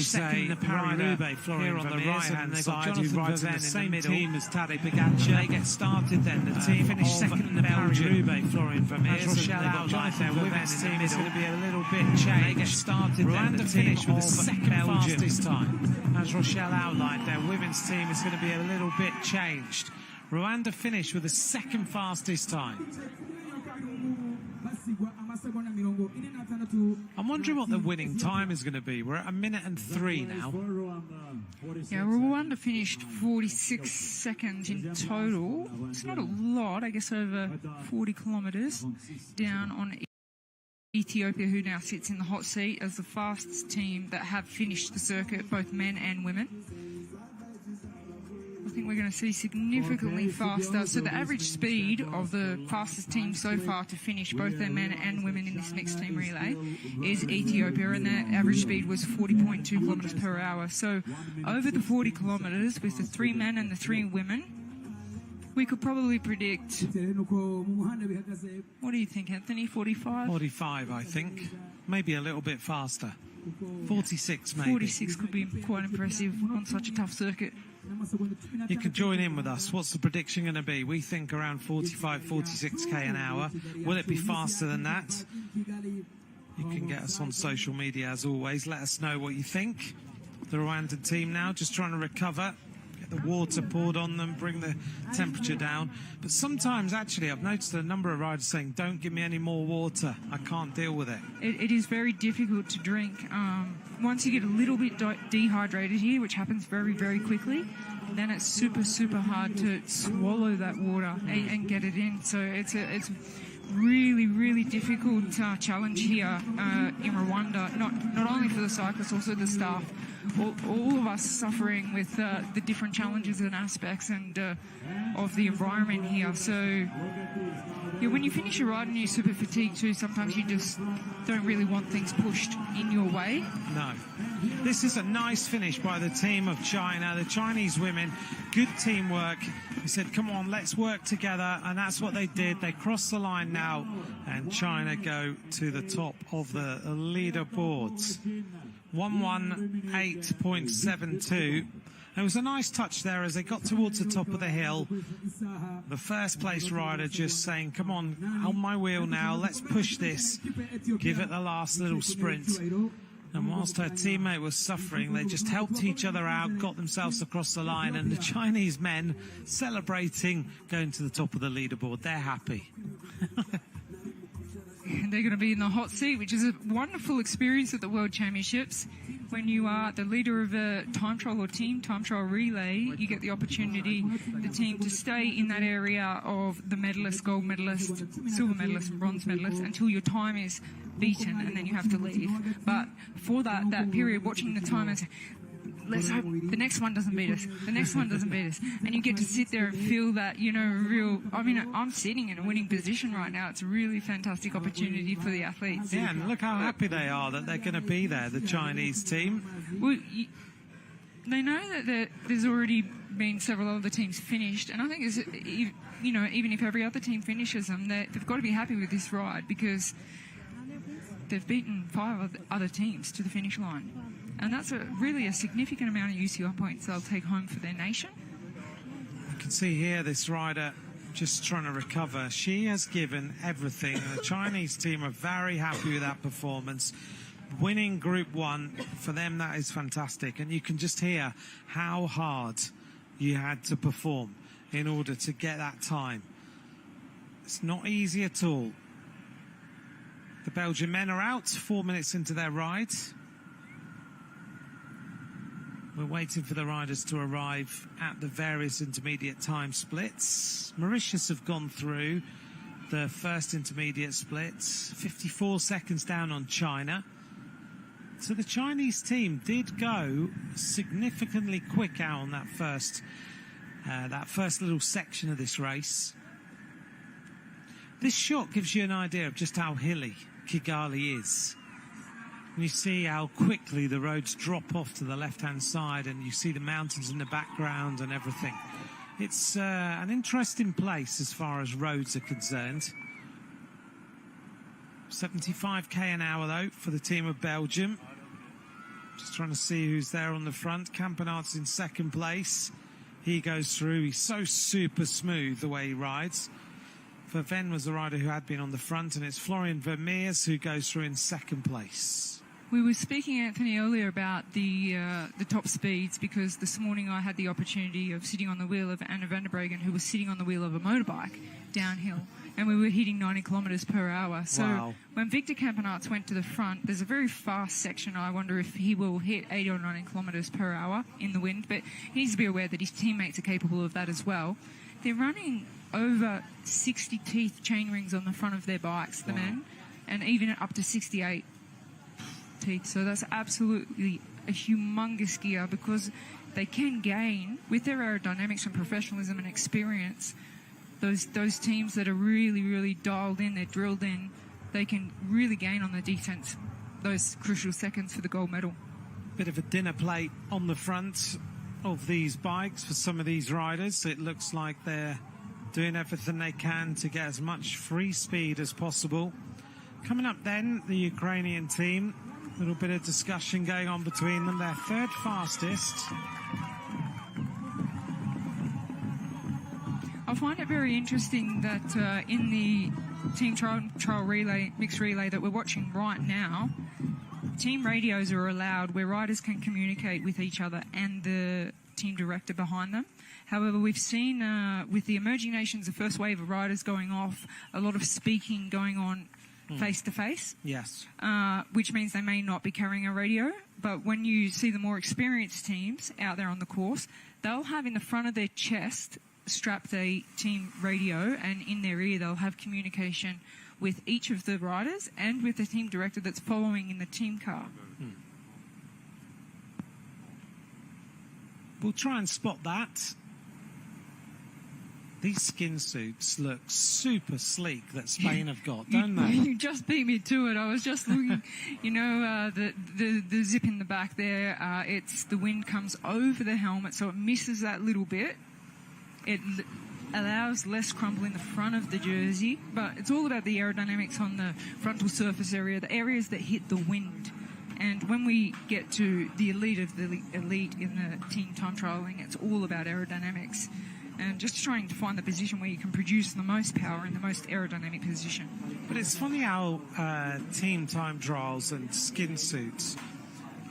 second in the Paris-Roubaix, here on the right-hand side, who rides in the same team as Tadej Pogacar. They get started then. The team finished second in the Paris-Roubaix, Florian Vermeers. Rochelle Outlight, their women's team is going to be a little bit changed. They get started then. The finish with the second fastest time. As Rochelle Outlight, their women's team is going to be a little bit changed. Rwanda finished with the second fastest time. I'm wondering what the winning time is going to be. We're at 1 minute and 3 now. Yeah, Rwanda finished 46 seconds in total. It's not a lot, I guess over 40 kilometres down on Ethiopia, who now sits in the hot seat as the fastest team that have finished the circuit, both men and women. I think we're going to see significantly faster. So the average speed of the fastest team so far to finish, both their men and women in this mixed team relay, is Ethiopia, and their average speed was 40.2 kilometres per hour. So over the 40 kilometres with the 3 men and the 3 women, we could probably predict, what do you think, Anthony, 45? 45, I think. Maybe a little bit faster. 46, maybe. 46 could be quite impressive on such a tough circuit. You can join in with us. What's the prediction going to be? We think around 45, 46k an hour. Will it be faster than that? You can get us on social media as always. Let us know what you think. The Rwandan team now just trying to recover. Get the water poured on them, bring the temperature down. But sometimes, actually, I've noticed a number of riders saying, don't give me any more water. I can't deal with it. It is very difficult to drink. Once you get a little bit dehydrated here, which happens very, very quickly, then it's super, super hard to swallow that water and get it in. So it's really, really difficult challenge here in Rwanda, not only for the cyclists, also the staff. All of us suffering with the different challenges and aspects and of the environment here. So yeah, when you finish your ride and you're super fatigued too, sometimes you just don't really want things pushed in your way. No. This is a nice finish by the team of China, the Chinese women. Good teamwork. They said, come on, let's work together. And that's what they did. They crossed the line now. And China go to the top of the leaderboards. 118.72. It was a nice touch there as they got towards the top of the hill. The first place rider just saying, come on my wheel now, let's push this. Give it the last little sprint. And whilst her teammate was suffering, they just helped each other out, got themselves across the line, and the Chinese men celebrating, going to the top of the leaderboard. They're happy. They're going to be in the hot seat, which is a wonderful experience at the World Championships. When you are the leader of a time trial or team time trial relay, you get the opportunity, the team, to stay in that area of the medalist, gold medalist, silver medalist, bronze medalist, until your time is beaten, and then you have to leave. But for that period, watching the timers, let's hope the next one doesn't beat us. The next one doesn't beat us. And you get to sit there and feel that, real... I mean, I'm sitting in a winning position right now. It's a really fantastic opportunity for the athletes. Yeah, and look how happy they are that they're going to be there, the Chinese team. Well, they know that there's already been several other teams finished, and I think, even if every other team finishes them, they've got to be happy with this ride, because they've beaten 5 other teams to the finish line. And that's really a significant amount of UCI points they'll take home for their nation. You can see here this rider just trying to recover. She has given everything. The Chinese team are very happy with that performance. Winning Group 1, for them, that is fantastic. And you can just hear how hard you had to perform in order to get that time. It's not easy at all. The Belgian men are out 4 minutes into their ride. We're waiting for the riders to arrive at the various intermediate time splits. Mauritius have gone through the first intermediate splits, 54 seconds down on China. So the Chinese team did go significantly quick out on that first little section of this race. This shot gives you an idea of just how hilly Kigali is. And you see how quickly the roads drop off to the left-hand side, and you see the mountains in the background and everything. It's an interesting place as far as roads are concerned. 75k an hour, though, for the team of Belgium. Just trying to see who's there on the front. Campenaert's in second place. He goes through. He's so super smooth the way he rides. Verven was the rider who had been on the front, and it's Florian Vermeers who goes through in second place. We were speaking, Anthony, earlier about the top speeds, because this morning I had the opportunity of sitting on the wheel of Anna van der Breggen, who was sitting on the wheel of a motorbike downhill, and we were hitting 90 kilometres per hour. So wow. When Victor Campenaerts went to the front, there's a very fast section. I wonder if he will hit 80 or 90 kilometres per hour in the wind, but he needs to be aware that his teammates are capable of that as well. They're running over 60 teeth chain rings on the front of their bikes, the men, and even up to 68 teeth. So that's absolutely a humongous gear, because they can gain, with their aerodynamics and professionalism and experience, those teams that are really, really dialed in, they're drilled in, they can really gain on the defense those crucial seconds for the gold medal. Bit of a dinner plate on the front of these bikes for some of these riders. It looks like they're doing everything they can to get as much free speed as possible. Coming up then, the Ukrainian team. A little bit of discussion going on between them. They're third fastest. I find it very interesting that in the team trial relay, mixed relay that we're watching right now, team radios are allowed where riders can communicate with each other and the team director behind them. However, we've seen with the emerging nations, the first wave of riders going off, a lot of speaking going on face-to-face. Yes. Which means they may not be carrying a radio. But when you see the more experienced teams out there on the course, they'll have in the front of their chest strapped a team radio, and in their ear they'll have communication with each of the riders and with the team director that's following in the team car. We'll try and spot that. These skin suits look super sleek that Spain have got, don't they? You just beat me to it. I was just looking, the zip in the back there, it's the wind comes over the helmet, so it misses that little bit. It allows less crumple in the front of the jersey, but it's all about the aerodynamics on the frontal surface area, the areas that hit the wind. And when we get to the elite of the elite in the team time trialing, it's all about aerodynamics. And just trying to find the position where you can produce the most power in the most aerodynamic position. But it's funny how team time trials and skin suits,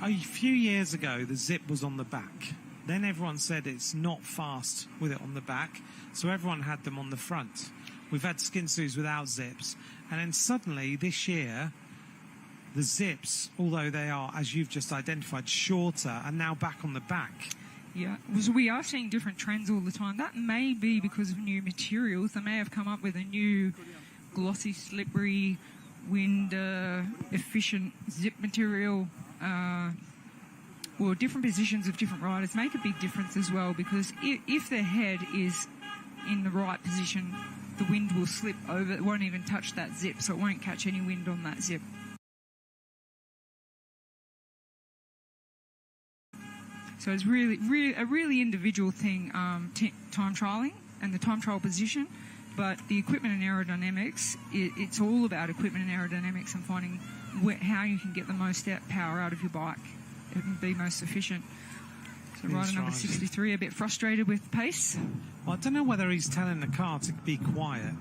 a few years ago the zip was on the back. Then everyone said it's not fast with it on the back, so everyone had them on the front. We've had skin suits without zips, and then suddenly this year the zips, although they are, as you've just identified, shorter, are now back on the back. Yeah, so we are seeing different trends all the time. That may be because of new materials. They may have come up with a new glossy, slippery, wind-efficient zip material, or different positions of different riders make a big difference as well, because if their head is in the right position, the wind will slip over. It won't even touch that zip, so it won't catch any wind on that zip. So it's really a really individual thing, time trialing and the time trial position. But the equipment and aerodynamics, it's all about equipment and aerodynamics and finding how you can get the most power out of your bike and be most efficient. So rider number 63, a bit frustrated with pace. Well, I don't know whether he's telling the car to be quiet.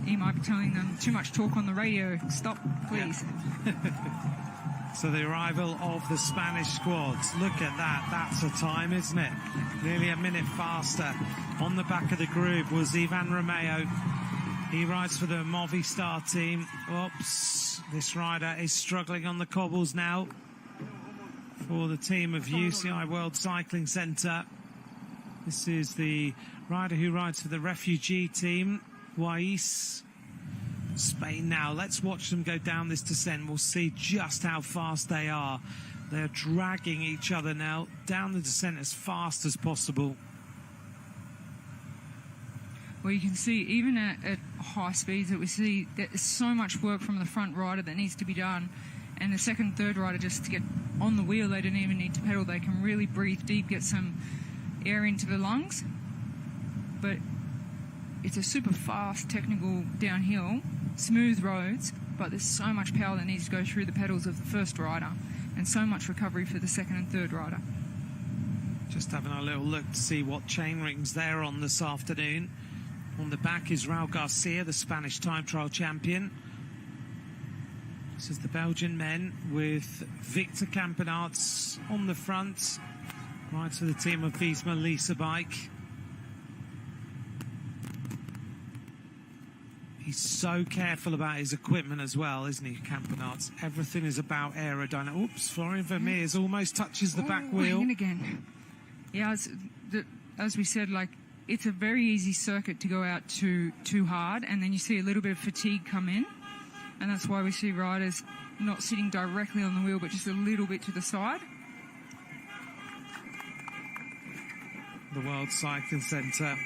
He might be telling them too much talk on the radio. Stop, please. Yeah. So the arrival of the Spanish squads. Look at that. That's a time, isn't it? Nearly a minute faster. On the back of the group was Ivan Romeo. He rides for the Movistar team. Oops. This rider is struggling on the cobbles now for the team of UCI World Cycling Centre. This is the rider who rides for the refugee team, Wais. Spain now. Let's watch them go down this descent. We'll see just how fast they are. They're dragging each other now down the descent as fast as possible. Well, you can see even at high speeds that we see there's so much work from the front rider that needs to be done, and the second, third rider, just to get on the wheel, they don't even need to pedal. They can really breathe deep, get some air into the lungs. But it's a super fast, technical downhill, smooth roads, but there's so much power that needs to go through the pedals of the first rider. And and so much recovery for the second and third rider. Just having a little look to see what chain rings they're on this afternoon. On the back is Raul Garcia, the Spanish time trial champion. This is the Belgian men with Victor Campenaerts on the front. Right to the team of Visma Lisa Bike. He's so careful about his equipment as well, isn't he, Campenaerts? Everything is about aerodynamics. Oops, Florian Vermeers almost touches the back wheel. Again. Yeah, as we said, like, it's a very easy circuit to go out too hard, and then you see a little bit of fatigue come in, and that's why we see riders not sitting directly on the wheel, but just a little bit to the side. The World Cycling Centre,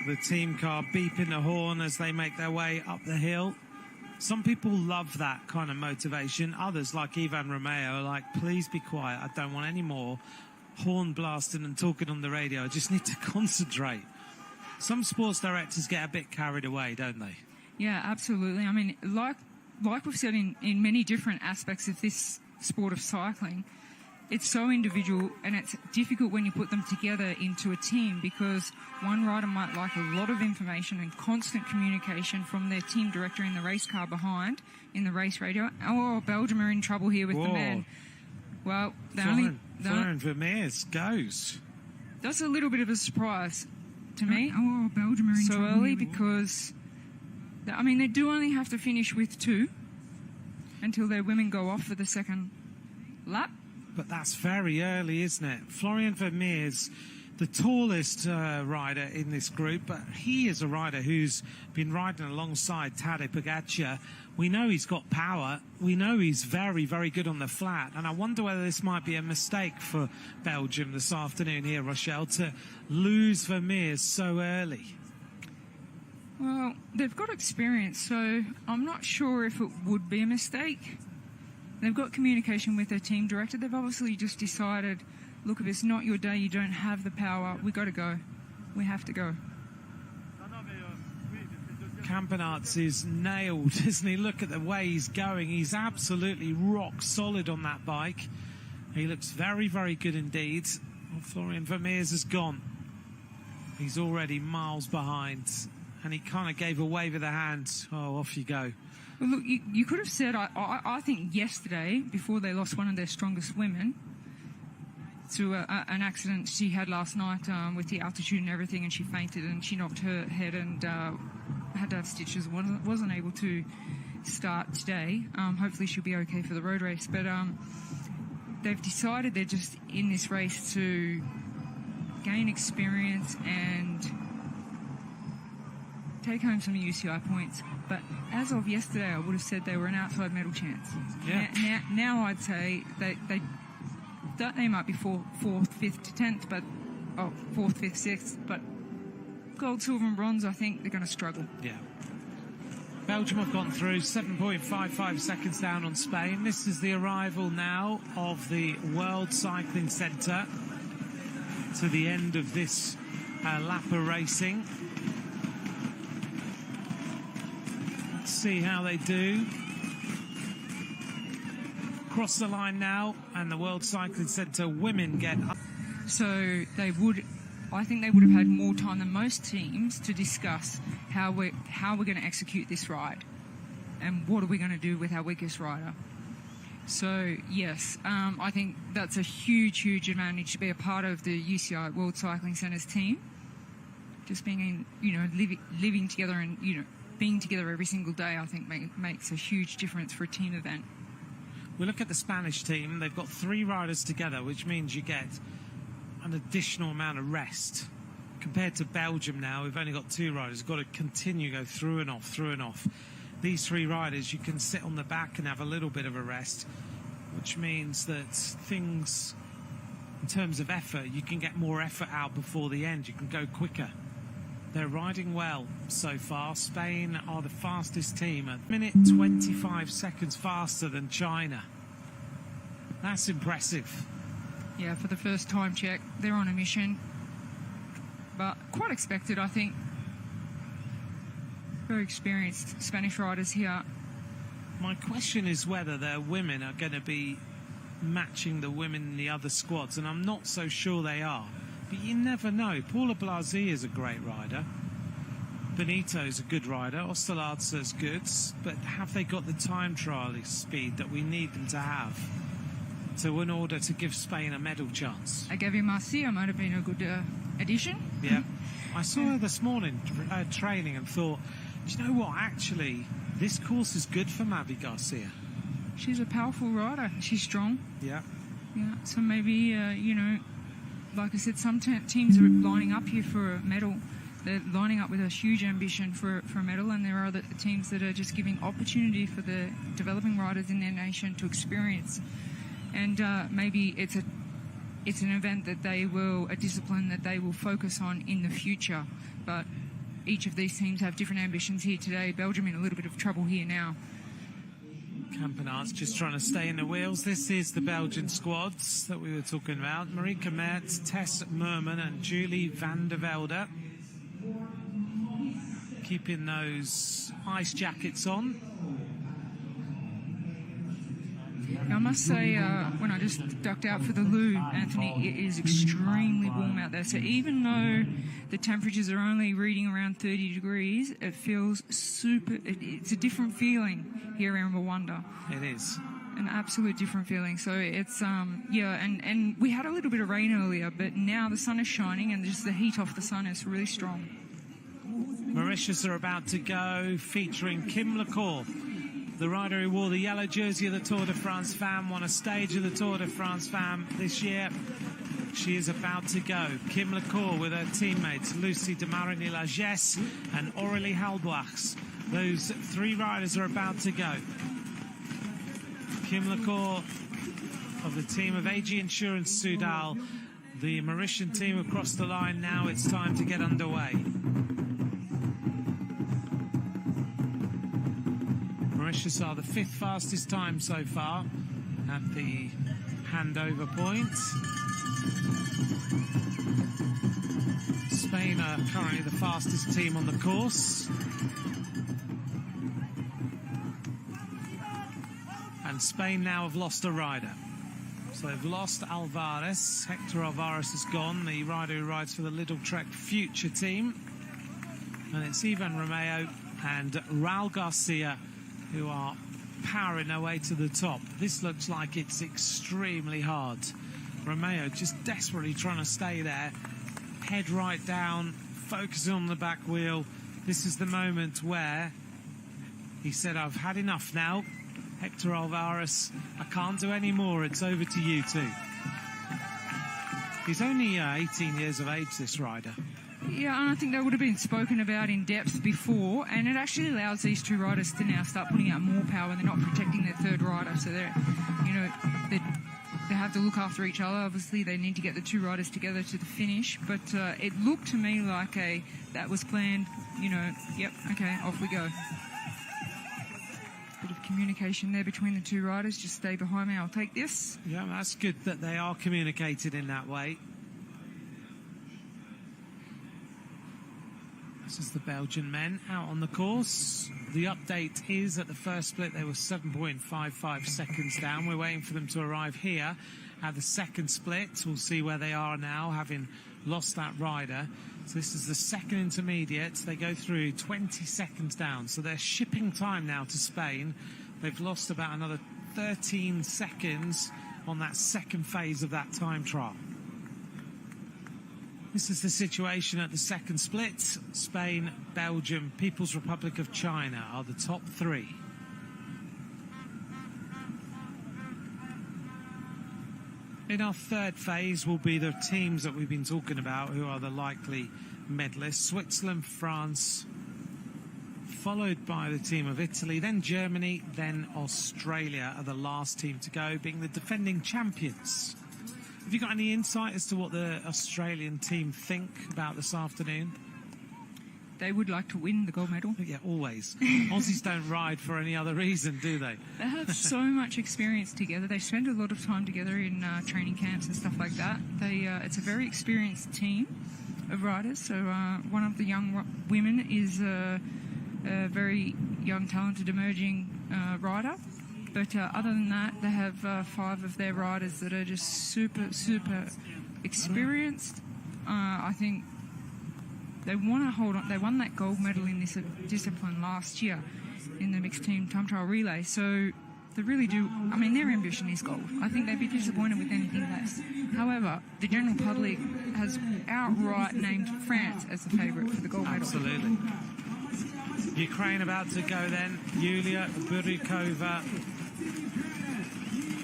the team car beeping the horn as they make their way up the hill. Some people love that kind of motivation. Others, like Ivan Romeo, are like, please be quiet. I don't want any more horn blasting and talking on the radio. I just need to concentrate. Some sports directors get a bit carried away, don't they? Yeah, absolutely. I mean, like we've said in many different aspects of this sport of cycling, it's so individual, and it's difficult when you put them together into a team, because one rider might like a lot of information and constant communication from their team director in the race car behind, in the race radio. Oh, Belgium are in trouble here with the man. Well, Florian Vermeers goes. That's a little bit of a surprise to me. Oh, Belgium are in trouble so early, because, I mean, they do only have to finish with 2 until their women go off for the second lap. But that's very early, isn't it? Florian Vermeers, the tallest rider in this group, but he is a rider who's been riding alongside Tadej Pogačar. We know he's got power. We know he's very, very good on the flat. And I wonder whether this might be a mistake for Belgium this afternoon here, Rochelle, to lose Vermeers so early. Well, they've got experience, so I'm not sure if it would be a mistake. They've got communication with their team director. They've obviously just decided, look, if it's not your day, you don't have the power, we got to go. We have to go. Campenaerts is nailed, isn't he? Look at the way he's going. He's absolutely rock solid on that bike. He looks very, very good indeed. Well, Florian Vermeers has gone. He's already miles behind, and he kind of gave a wave of the hand. Oh, off you go. Well, look, you could have said, I think yesterday, before they lost one of their strongest women to an accident she had last night with the altitude and everything, and she fainted and she knocked her head and had to have stitches, wasn't able to start today. Hopefully she'll be okay for the road race. But they've decided they're just in this race to gain experience and take home some UCI points. But as of yesterday, I would have said they were an outside medal chance. Yeah. Now I'd say they might be 4th, 5th to 10th, but 4th, 5th, 6th. But gold, silver and bronze, I think they're going to struggle. Yeah. Belgium have gone through 7.55 seconds down on Spain. This is the arrival now of the World Cycling Centre to the end of this lap of racing. Let's see how they do. Cross the line now, and the World Cycling Centre women get up. So I think they would have had more time than most teams to discuss how we're going to execute this ride and what are we going to do with our weakest rider. So yes, I think that's a huge advantage to be a part of the UCI World Cycling Centre's team. Just being living together and being together every single day, I think makes a huge difference for a team event. We look at the Spanish team. They've got 3 riders together, which means you get an additional amount of rest. Compared to Belgium now, we've only got 2 riders. We've got to continue, go through and off. These 3 riders, you can sit on the back and have a little bit of a rest, which means that things, in terms of effort, you can get more effort out before the end. You can go quicker. They're riding well so far. Spain are the fastest team, a minute 25 seconds faster than China. That's impressive. Yeah, for the first time check, they're on a mission. But quite expected, I think. Very experienced Spanish riders here. My question is whether their women are going to be matching the women in the other squads, and I'm not so sure they are. But you never know. Paula Blasi is a great rider. Benito's a good rider. Osterladser's good. But have they got the time trial speed that we need them to have in order to give Spain a medal chance? Agavi Marcia might have been a good addition. Yeah. I saw her this morning training and thought, do you know what? Actually, this course is good for Mavi Garcia. She's a powerful rider. She's strong. Yeah. Yeah. So maybe, you know, like I said, some teams are lining up here for a medal. They're lining up with a huge ambition for a medal, and there are other teams that are just giving opportunity for the developing riders in their nation to experience. And maybe it's an event that a discipline that they will focus on in the future. But each of these teams have different ambitions here today. Belgium in a little bit of trouble here now. Campenaerts just trying to stay in the wheels. This is the Belgian squads that we were talking about. Marieke Mertz, Tess Merman and Julie van der Velde. Keeping those ice jackets on. Now, I must say, when I just ducked out for the loo, Anthony, it is extremely warm out there. So even though the temperatures are only reading around 30 degrees, it feels it's a different feeling here in Rwanda. It is. An absolute different feeling. So it's, and we had a little bit of rain earlier, but now the sun is shining and just the heat off the sun is really strong. Mauritius are about to go, featuring Kim LaCour, the rider who wore the yellow jersey of the Tour de France Femme, won a stage of the Tour de France Femme this year. She is about to go. Kim LaCour with her teammates Lucie de Marigny-Lagesse and Aurélie Halboachs. Those three riders are about to go. Kim LaCour of the team of AG Insurance Soudal. The Mauritian team across the line now. It's time to get underway. Mauritius are the 5th fastest time so far at the handover point. Spain are currently the fastest team on the course. And Spain now have lost a rider. So they've lost Alvarez. Hector Alvarez is gone, the rider who rides for the Little Trek Future team. And it's Ivan Romeo and Raul Garcia who are powering their way to the top. This looks like it's extremely hard. Romeo just desperately trying to stay there. Head right down, focusing on the back wheel. This is the moment where he said, I've had enough now. Hector Alvarez, I can't do any more. It's over to you two. He's only 18 years of age, this rider. Yeah, and I think that would have been spoken about in depth before, and it actually allows these two riders to now start putting out more power, and they're not protecting their third rider. So they're, you know, they have to look after each other. Obviously, they need to get the two riders together to the finish. But it looked to me like that was planned. You know, yep, okay, off we go. Bit of communication there between the two riders. Just stay behind me. I'll take this. Yeah, that's good that they are communicated in that way. This is the Belgian men out on the course. The update is at the first split they were 7.55 seconds down. We're waiting for them to arrive here at the second split. We'll see where they are now, having lost that rider. So this is the second intermediate. They go through 20 seconds down. So they're shipping time now to Spain. They've lost about another 13 seconds on that second phase of that time trial. This is the situation at the second split. Spain, Belgium, People's Republic of China are the top three. In our third phase will be the teams that we've been talking about who are the likely medalists. Switzerland, France, followed by the team of Italy, then Germany, then Australia are the last team to go, being the defending champions. Have you got any insight as to what the Australian team think about this afternoon? They would like to win the gold medal. Yeah, always. Aussies don't ride for any other reason, do they? They have so much experience together. They spend a lot of time together in training camps and stuff like that. It's a very experienced team of riders. So one of the young women is a very young, talented, emerging rider. But other than that, they have 5 of their riders that are just super, super experienced. I think they want to hold on. They won that gold medal in this discipline last year in the mixed team time trial relay. So they really do. I mean, their ambition is gold. I think they'd be disappointed with anything less. However, the general public has outright named France as the favourite for the gold medal. Absolutely. Ukraine about to go then. Yulia Burikova,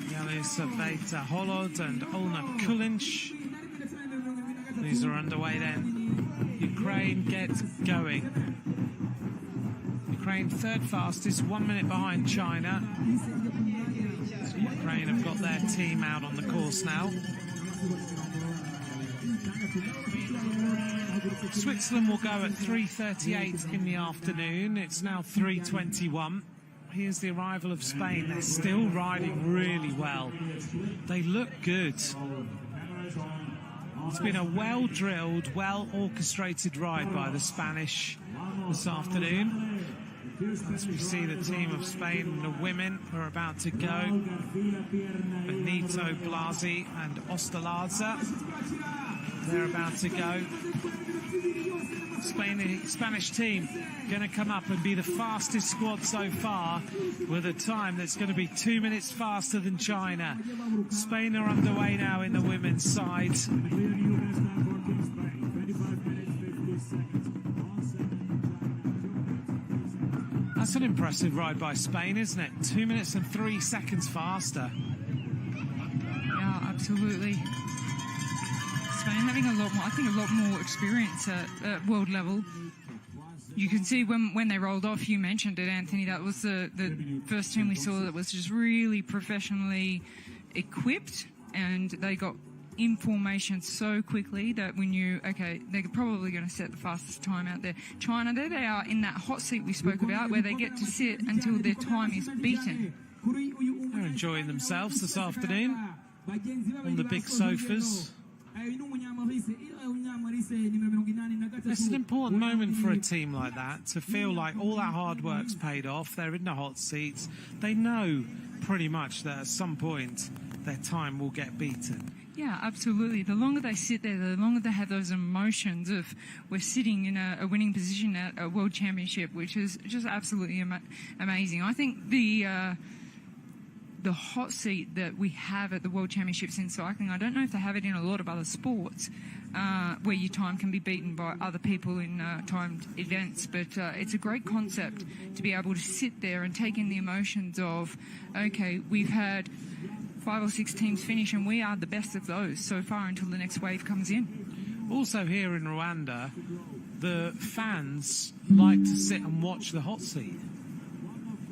Yelisaveta Holod and Olna Kulinch. These are underway then. Ukraine gets going. Ukraine third fastest, 1 minute behind China. So Ukraine have got their team out on the course now. Switzerland will go at 3:38 in the afternoon. It's now 3:21. Here's the arrival of Spain. They're still riding really well. They look good. It's been a well-drilled, well-orchestrated ride by the Spanish this afternoon. As we see the team of Spain and the women are about to go. Benito, Blasi and Ostalarza. They're about to go. Spanish team going to come up and be the fastest squad so far with a time that's going to be 2 minutes faster than China. Spain are underway now in the women's side. That's an impressive ride by Spain, isn't it? 2 minutes and 3 seconds faster. Yeah, absolutely. Spain having a lot more, I think, a lot more experience at world level. You can see when they rolled off, you mentioned it, Anthony, that was the first team we saw that was just really professionally equipped, and they got in formation so quickly that we knew, okay, they're probably going to set the fastest time out there. China, there they are in that hot seat we spoke about, where they get to sit until their time is beaten. They're enjoying themselves this afternoon on the big sofas. It's an important moment for a team like that, to feel like all that hard work's paid off. They're in the hot seats. They know pretty much that at some point their time will get beaten. Yeah, absolutely. The longer they sit there, the longer they have those emotions of we're sitting in a winning position at a world championship, which is just absolutely amazing. I think the hot seat that we have at the World Championships in cycling, I don't know if they have it in a lot of other sports where your time can be beaten by other people in timed events, but it's a great concept to be able to sit there and take in the emotions of, okay, we've had 5 or 6 teams finish and we are the best of those so far until the next wave comes in. Also here in Rwanda, the fans like to sit and watch the hot seat,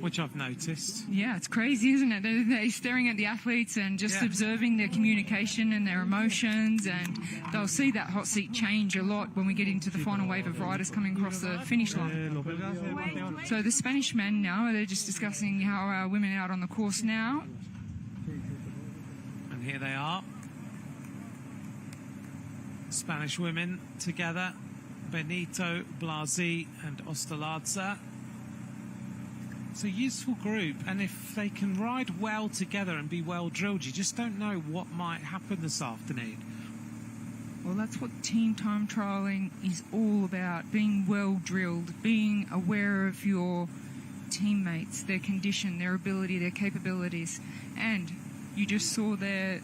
which I've noticed. Yeah, it's crazy, isn't it? They're staring at the athletes and just observing their communication and their emotions, and they'll see that hot seat change a lot when we get into the final wave of riders coming across the finish line. So the Spanish men now, they're just discussing how our women are out on the course now. And here they are. Spanish women together. Benito, Blasi and Ostalarza. It's a useful group, and if they can ride well together and be well drilled, you just don't know what might happen this afternoon. Well, that's what team time trialling is all about, being well drilled, being aware of your teammates, their condition, their ability, their capabilities. And you just saw there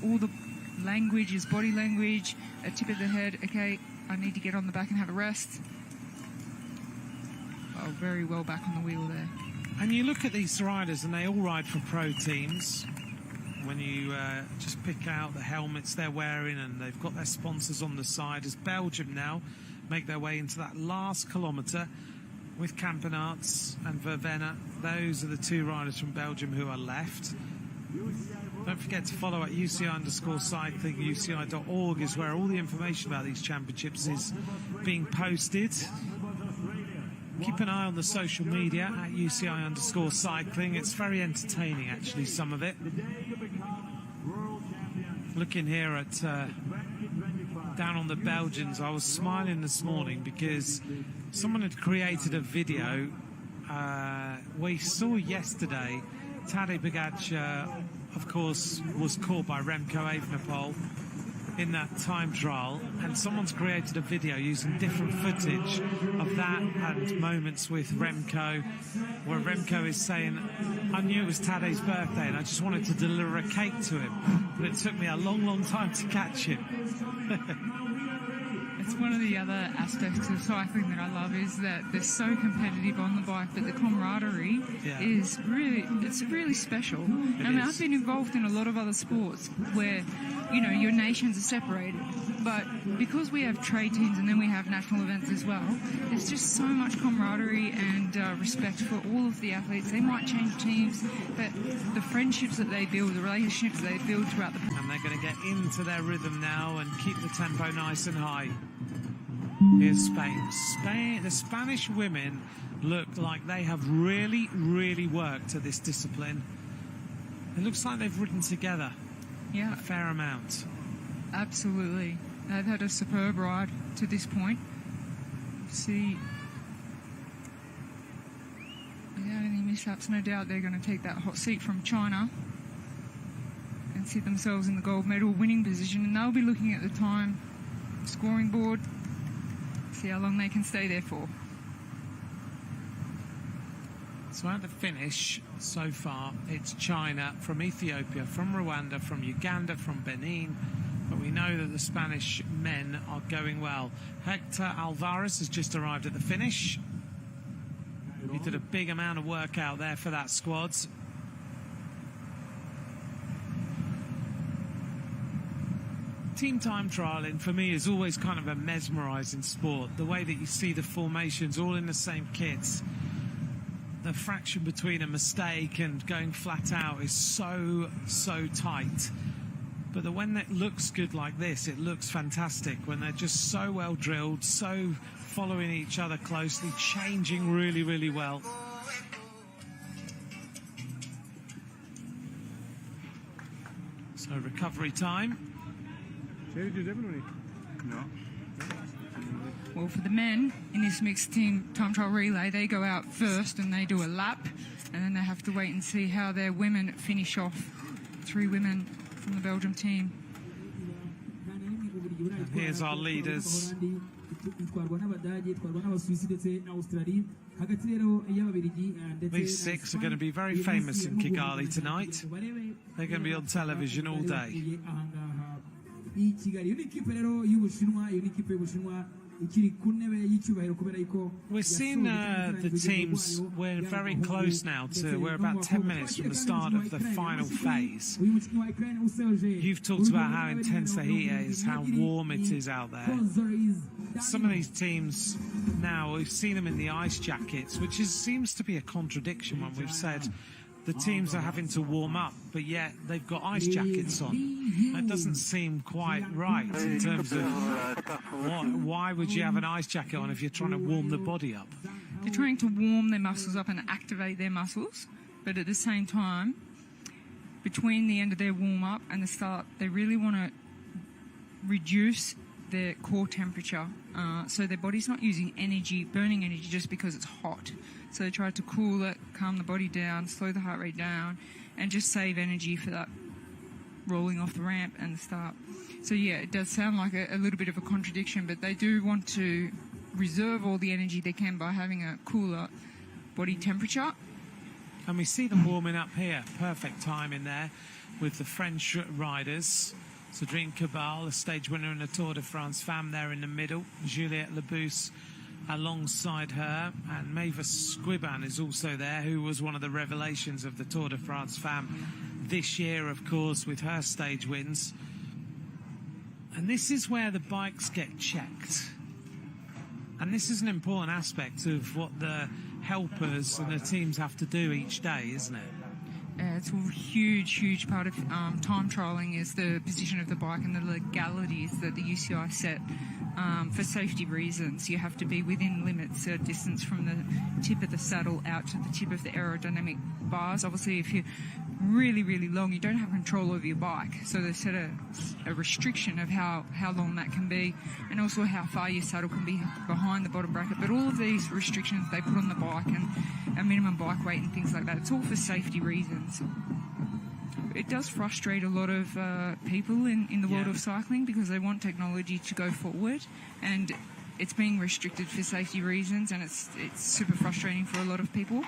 all the language is body language, a tip of the head, okay, I need to get on the back and have a rest. Oh, very well back on the wheel there. And you look at these riders and they all ride for pro teams. When you just pick out the helmets they're wearing, and they've got their sponsors on the side, as Belgium now make their way into that last kilometre with Campenaerts and Vervenne. Those are the 2 riders from Belgium who are left. Don't forget to follow at UCI_cycling. UCI.org is where all the information about these championships is being posted. Keep an eye on the social media at UCI_cycling. It's very entertaining, actually, some of it. Looking here at down on the Belgians, I was smiling this morning because someone had created a video we saw yesterday Tadej Pogacar, of course, was caught by Remco Evenepoel in that time trial, and someone's created a video using different footage of that and moments with Remco, where Remco is saying, I knew it was Tadej's birthday and I just wanted to deliver a cake to him, but it took me a long, long time to catch him. It's one of the other aspects of cycling that I love is that they're so competitive on the bike, but the camaraderie is really special. I've been involved in a lot of other sports where, you know, your nations are separated, but because we have trade teams and then we have national events as well, there's just so much camaraderie and respect for all of the athletes. They might change teams, but the friendships that they build, the relationships they build throughout the... And they're going to get into their rhythm now and keep the tempo nice and high. Here's Spain. The Spanish women look like they have really, really worked at this discipline. It looks like they've ridden together a fair amount. Absolutely. They've had a superb ride to this point. See, without any mishaps, no doubt they're going to take that hot seat from China and sit themselves in the gold medal winning position, and they'll be looking at the time scoring board, see how long they can stay there for. So at the finish, so far, it's China, from Ethiopia, from Rwanda, from Uganda, from Benin. But we know that the Spanish men are going well. Hector Alvarez has just arrived at the finish. He did a big amount of work out there for that squad. Team time trialing, for me, is always kind of a mesmerising sport. The way that you see the formations all in the same kits. The fraction between a mistake and going flat out is so tight. But when it looks good like this, it looks fantastic. When they're just so well drilled, so following each other closely, changing really, really well. So recovery time. Well, for the men in this mixed team time trial relay, they go out first and they do a lap, and then they have to wait and see how their women finish off. 3 women from the Belgium team. And here's our leaders. These 6 are going to be very famous in Kigali tonight. They're going to be on television all day. We're seeing the teams, we're very close now to, we're about 10 minutes from the start of the final phase. You've talked about how intense the heat is, how warm it is out there. Some of these teams now, we've seen them in the ice jackets, which seems to be a contradiction when we've said the teams are having to warm up, but yet they've got ice jackets on. That doesn't seem quite right in terms of why would you have an ice jacket on if you're trying to warm the body up? They're trying to warm their muscles up and activate their muscles, but at the same time, between the end of their warm-up and the start, they really want to reduce their core temperature, so their body's not using energy, burning energy just because it's hot. So they try to cool it, calm the body down, slow the heart rate down, and just save energy for that rolling off the ramp and the start. So yeah, it does sound like a little bit of a contradiction, but they do want to reserve all the energy they can by having a cooler body temperature. And we see them warming up here. Perfect time in there with the French riders. Cédrine Cabal, a stage winner in the Tour de France Femme, there in the middle. Juliette Labousse alongside her, and Mavis Squiban is also there, who was one of the revelations of the Tour de France Femme this year, of course, with her stage wins. And this is where the bikes get checked. And this is an important aspect of what the helpers and the teams have to do each day, isn't it? It's a huge part of time trialling is the position of the bike and the legalities that the UCI set for safety reasons. You have to be within limits, a distance from the tip of the saddle out to the tip of the aerodynamic bars. Obviously, if you're really long, you don't have control over your bike, so they set a restriction of how long that can be, and also how far your saddle can be behind the bottom bracket. But all of these restrictions they put on the bike and a minimum bike weight and things like that, it's all for safety reasons. reasons. It does frustrate a lot of people in the world of cycling because they want technology to go forward, and it's being restricted for safety reasons, and it's super frustrating for a lot of people.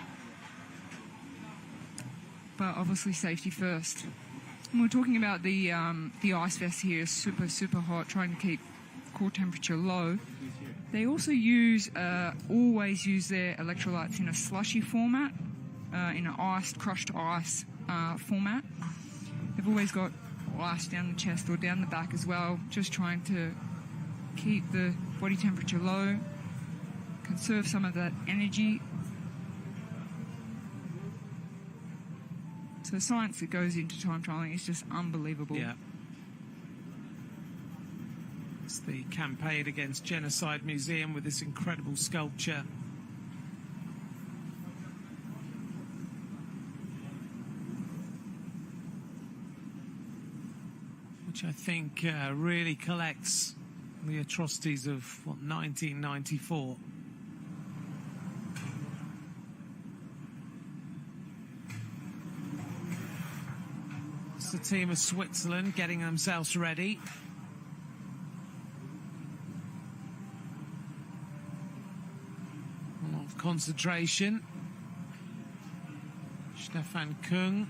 But obviously safety first. And we're talking about the ice vest here is super hot, trying to keep core temperature low. They also always use their electrolytes in a slushy format, in an crushed ice format. They've always got ice down the chest or down the back as well, just trying to keep the body temperature low, conserve some of that energy. So the science that goes into time trialing is just unbelievable. Yeah. It's the campaign against Genocide Museum with this incredible sculpture. Which I think really collects the atrocities of, 1994. It's the team of Switzerland getting themselves ready. A lot of concentration. Stefan Kung.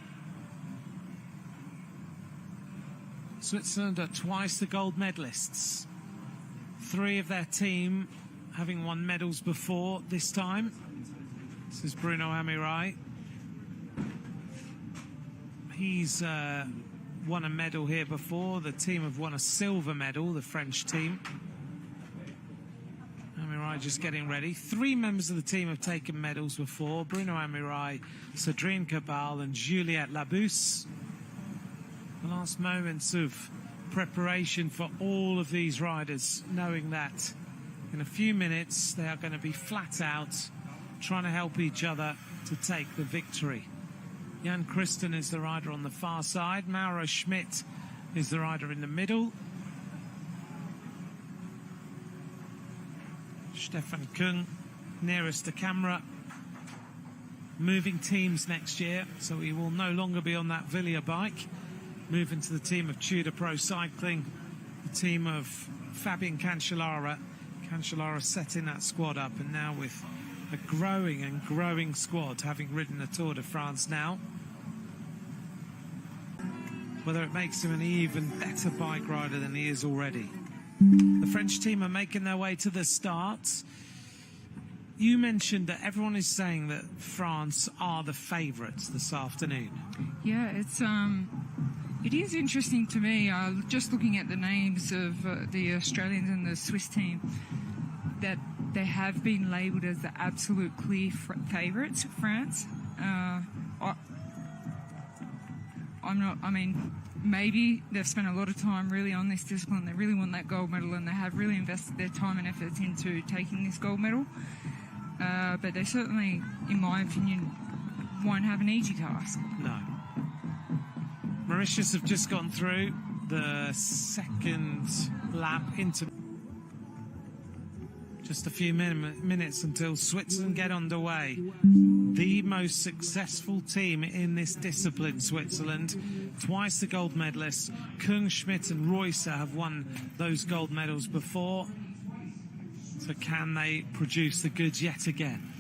Switzerland are twice the gold medalists. 3 of their team having won medals before this time. This is Bruno Amirai. He's won a medal here before. The team have won a silver medal, the French team. Amirai just getting ready. 3 members of the team have taken medals before. Bruno Amirai, Cédrine Cabal and Juliette Labousse. The last moments of preparation for all of these riders, knowing that in a few minutes they are going to be flat out trying to help each other to take the victory. Jan Christen is the rider on the far side. Mauro Schmidt is the rider in the middle. Stefan Kung nearest the camera. Moving teams next year, so he will no longer be on that Villiers bike. Moving to the team of Tudor Pro Cycling, the team of Fabian Cancellara. Cancellara setting that squad up, and now with a growing and growing squad, having ridden the Tour de France now. Whether it makes him an even better bike rider than he is already. The French team are making their way to the start. You mentioned that everyone is saying that France are the favourites this afternoon. Yeah, it is interesting to me, just looking at the names of the Australians and the Swiss team, that they have been labelled as the absolute clear favourites, France. Maybe they've spent a lot of time really on this discipline. They really want that gold medal, and they have really invested their time and efforts into taking this gold medal. But they certainly, in my opinion, won't have an easy task. No. Mauritius have just gone through the second lap into just a few minutes until Switzerland get underway. The most successful team in this discipline, Switzerland. Twice the gold medalists. Kung, Schmidt and Reusser have won those gold medals before. So can they produce the goods yet again?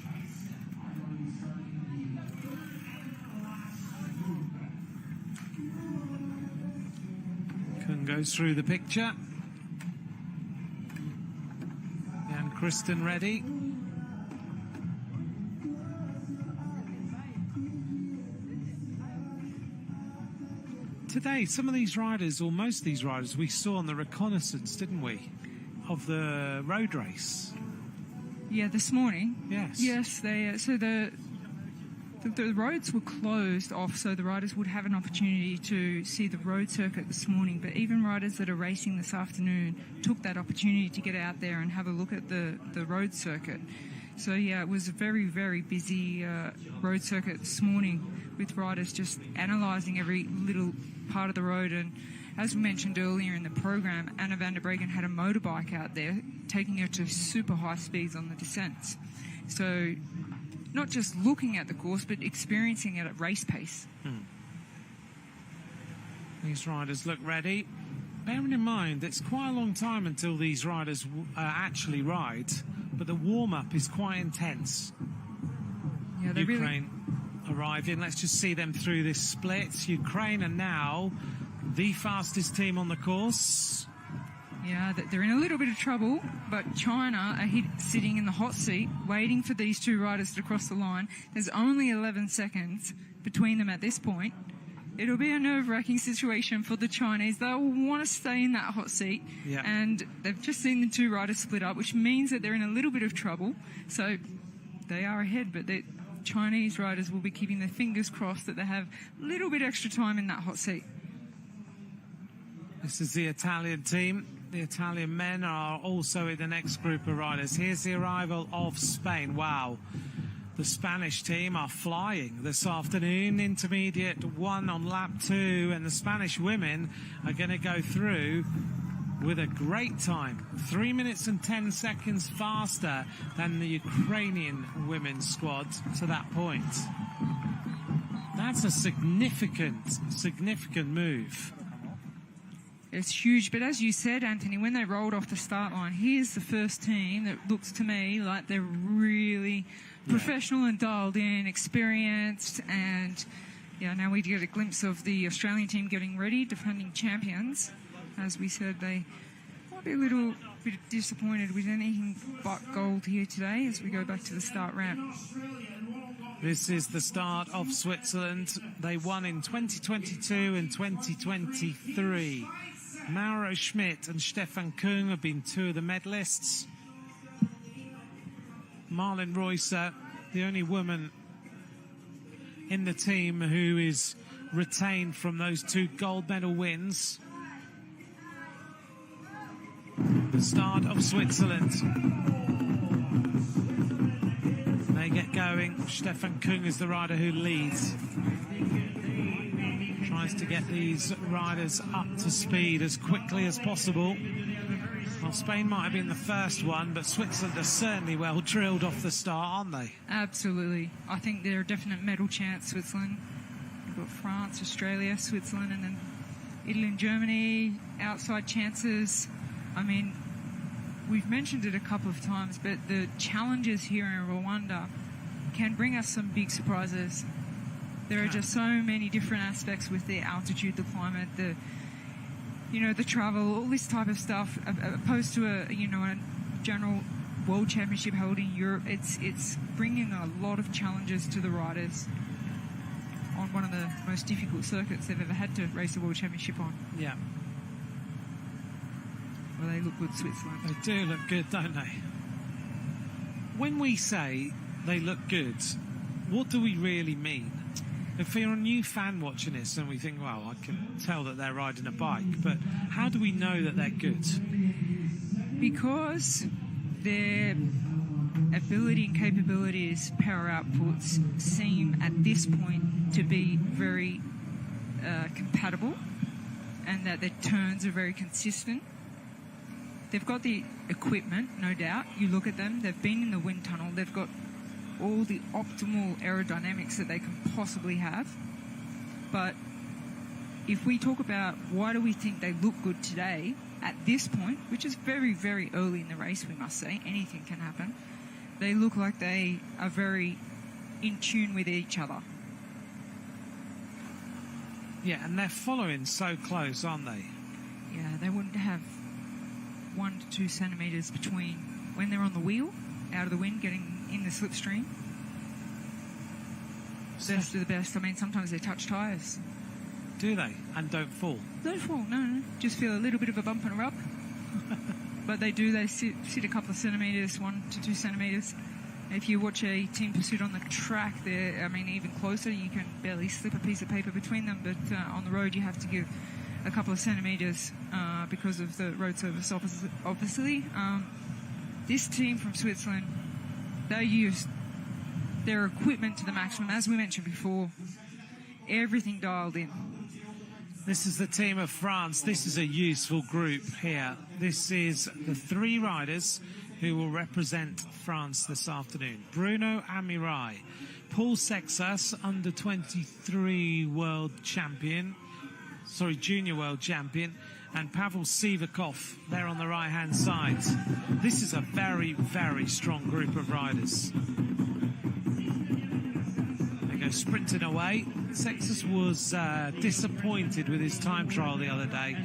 Kung goes through the picture. Jan Christen ready. Today, some of these riders, or most of these riders, we saw on the reconnaissance, didn't we, of the road race? Yeah, this morning. Yes. Yes, the roads were closed off, so the riders would have an opportunity to see the road circuit this morning. But even riders that are racing this afternoon took that opportunity to get out there and have a look at the road circuit. So yeah, it was a very, very busy road circuit this morning, with riders just analysing every little part of the road. And as we mentioned earlier in the program, Anna van der Breggen had a motorbike out there, taking her to super high speeds on the descents. So not just looking at the course, but experiencing it at race pace. These riders look ready. Bearing in mind, it's quite a long time until these riders actually ride, but the warm-up is quite intense. Yeah, they Ukraine arriving. Let's just see them through this split. Ukraine are now the fastest team on the course. Yeah, they're in a little bit of trouble, but China are sitting in the hot seat, waiting for these two riders to cross the line. There's only 11 seconds between them at this point. It'll be a nerve-wracking situation for the Chinese. They'll want to stay in that hot seat, and they've just seen the two riders split up, which means that they're in a little bit of trouble. So they are ahead, but the Chinese riders will be keeping their fingers crossed that they have a little bit extra time in that hot seat. This is the Italian team. The Italian men are also in the next group of riders. Here's the arrival of Spain. Wow. The Spanish team are flying this afternoon. Intermediate 1 on lap 2, and the Spanish women are going to go through with a great time. 3 minutes and 10 seconds faster than the Ukrainian women's squad to that point. That's a significant move. It's huge, but as you said, Anthony, when they rolled off the start line, here's the first team that looks to me like they're really professional and dialed in, experienced, and now we get a glimpse of the Australian team getting ready, defending champions. As we said, they might be a little bit disappointed with anything but gold here today as we go back to the start ramp. This is the start of Switzerland. They won in 2022 and 2023. Mauro Schmidt and Stefan Kung have been two of the medalists. Marlin Reusser, the only woman in the team who is retained from those two gold medal wins. The start of Switzerland. They get going. Stefan Kung is the rider who leads. Tries to get these riders up to speed as quickly as possible. Well, Spain might have been the first one, but Switzerland are certainly well drilled off the start, aren't they? Absolutely. I think they're a definite medal chance, Switzerland. You've got France, Australia, Switzerland, and then Italy and Germany, outside chances. I mean, we've mentioned it a couple of times, but the challenges here in Rwanda can bring us some big surprises. There are just so many different aspects with the altitude, the climate, the travel, all this type of stuff, opposed to a general world championship held in Europe. It's bringing a lot of challenges to the riders on one of the most difficult circuits they've ever had to race a world championship on. Yeah. Well, they look good, Switzerland. They do look good, don't they? When we say they look good, what do we really mean? If you're a new fan watching this and we think, well, I can tell that they're riding a bike, but how do we know that they're good? Because their ability and capabilities, power outputs, seem at this point to be very compatible, and that their turns are very consistent. They've got the equipment, no doubt. You look at them, they've been in the wind tunnel, they've got all the optimal aerodynamics that they can possibly have. But if we talk about why do we think they look good today, at this point, which is very, very early in the race, we must say, anything can happen, they look like they are very in tune with each other. Yeah, and they're following so close, aren't they? Yeah, they wouldn't have 1 to 2 centimetres between when they're on the wheel, out of the wind, getting in the slipstream. Best of the best. I mean, sometimes they touch tyres. Do they? And don't fall? Don't fall, no. Just feel a little bit of a bump and a rub. But they do. They sit a couple of centimetres, 1 to 2 centimetres. If you watch a team pursuit on the track, they're, I mean, even closer. You can barely slip a piece of paper between them. But on the road, you have to give a couple of centimetres because of the road surface, obviously. This team from Switzerland, they use their equipment to the maximum. As we mentioned before, everything dialed in. This is the team of France. This is a useful group here. This is the 3 riders who will represent France this afternoon. Bruno Amirai, Paul Sexas, under 23 world champion, junior world champion, and Pavel Sivakov there on the right-hand side. This is a very, very strong group of riders. They go sprinting away. Sexas was disappointed with his time trial the other day.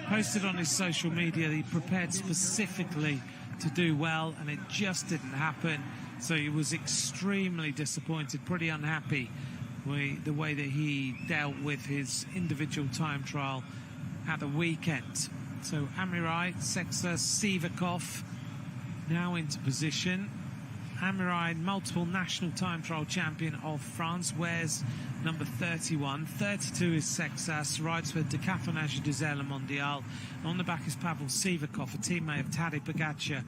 Posted on his social media that he prepared specifically to do well, and it just didn't happen. So he was extremely disappointed, pretty unhappy with the way that he dealt with his individual time trial at the weekend. So Amirai, Sexas, Sivakov now into position. Amirai, multiple national time trial champion of France, wears number 31. 32 is Sexas, rides for Decathlonage du Zèle Mondial. On the back is Pavel Sivakov, a teammate of Tadej Pogačar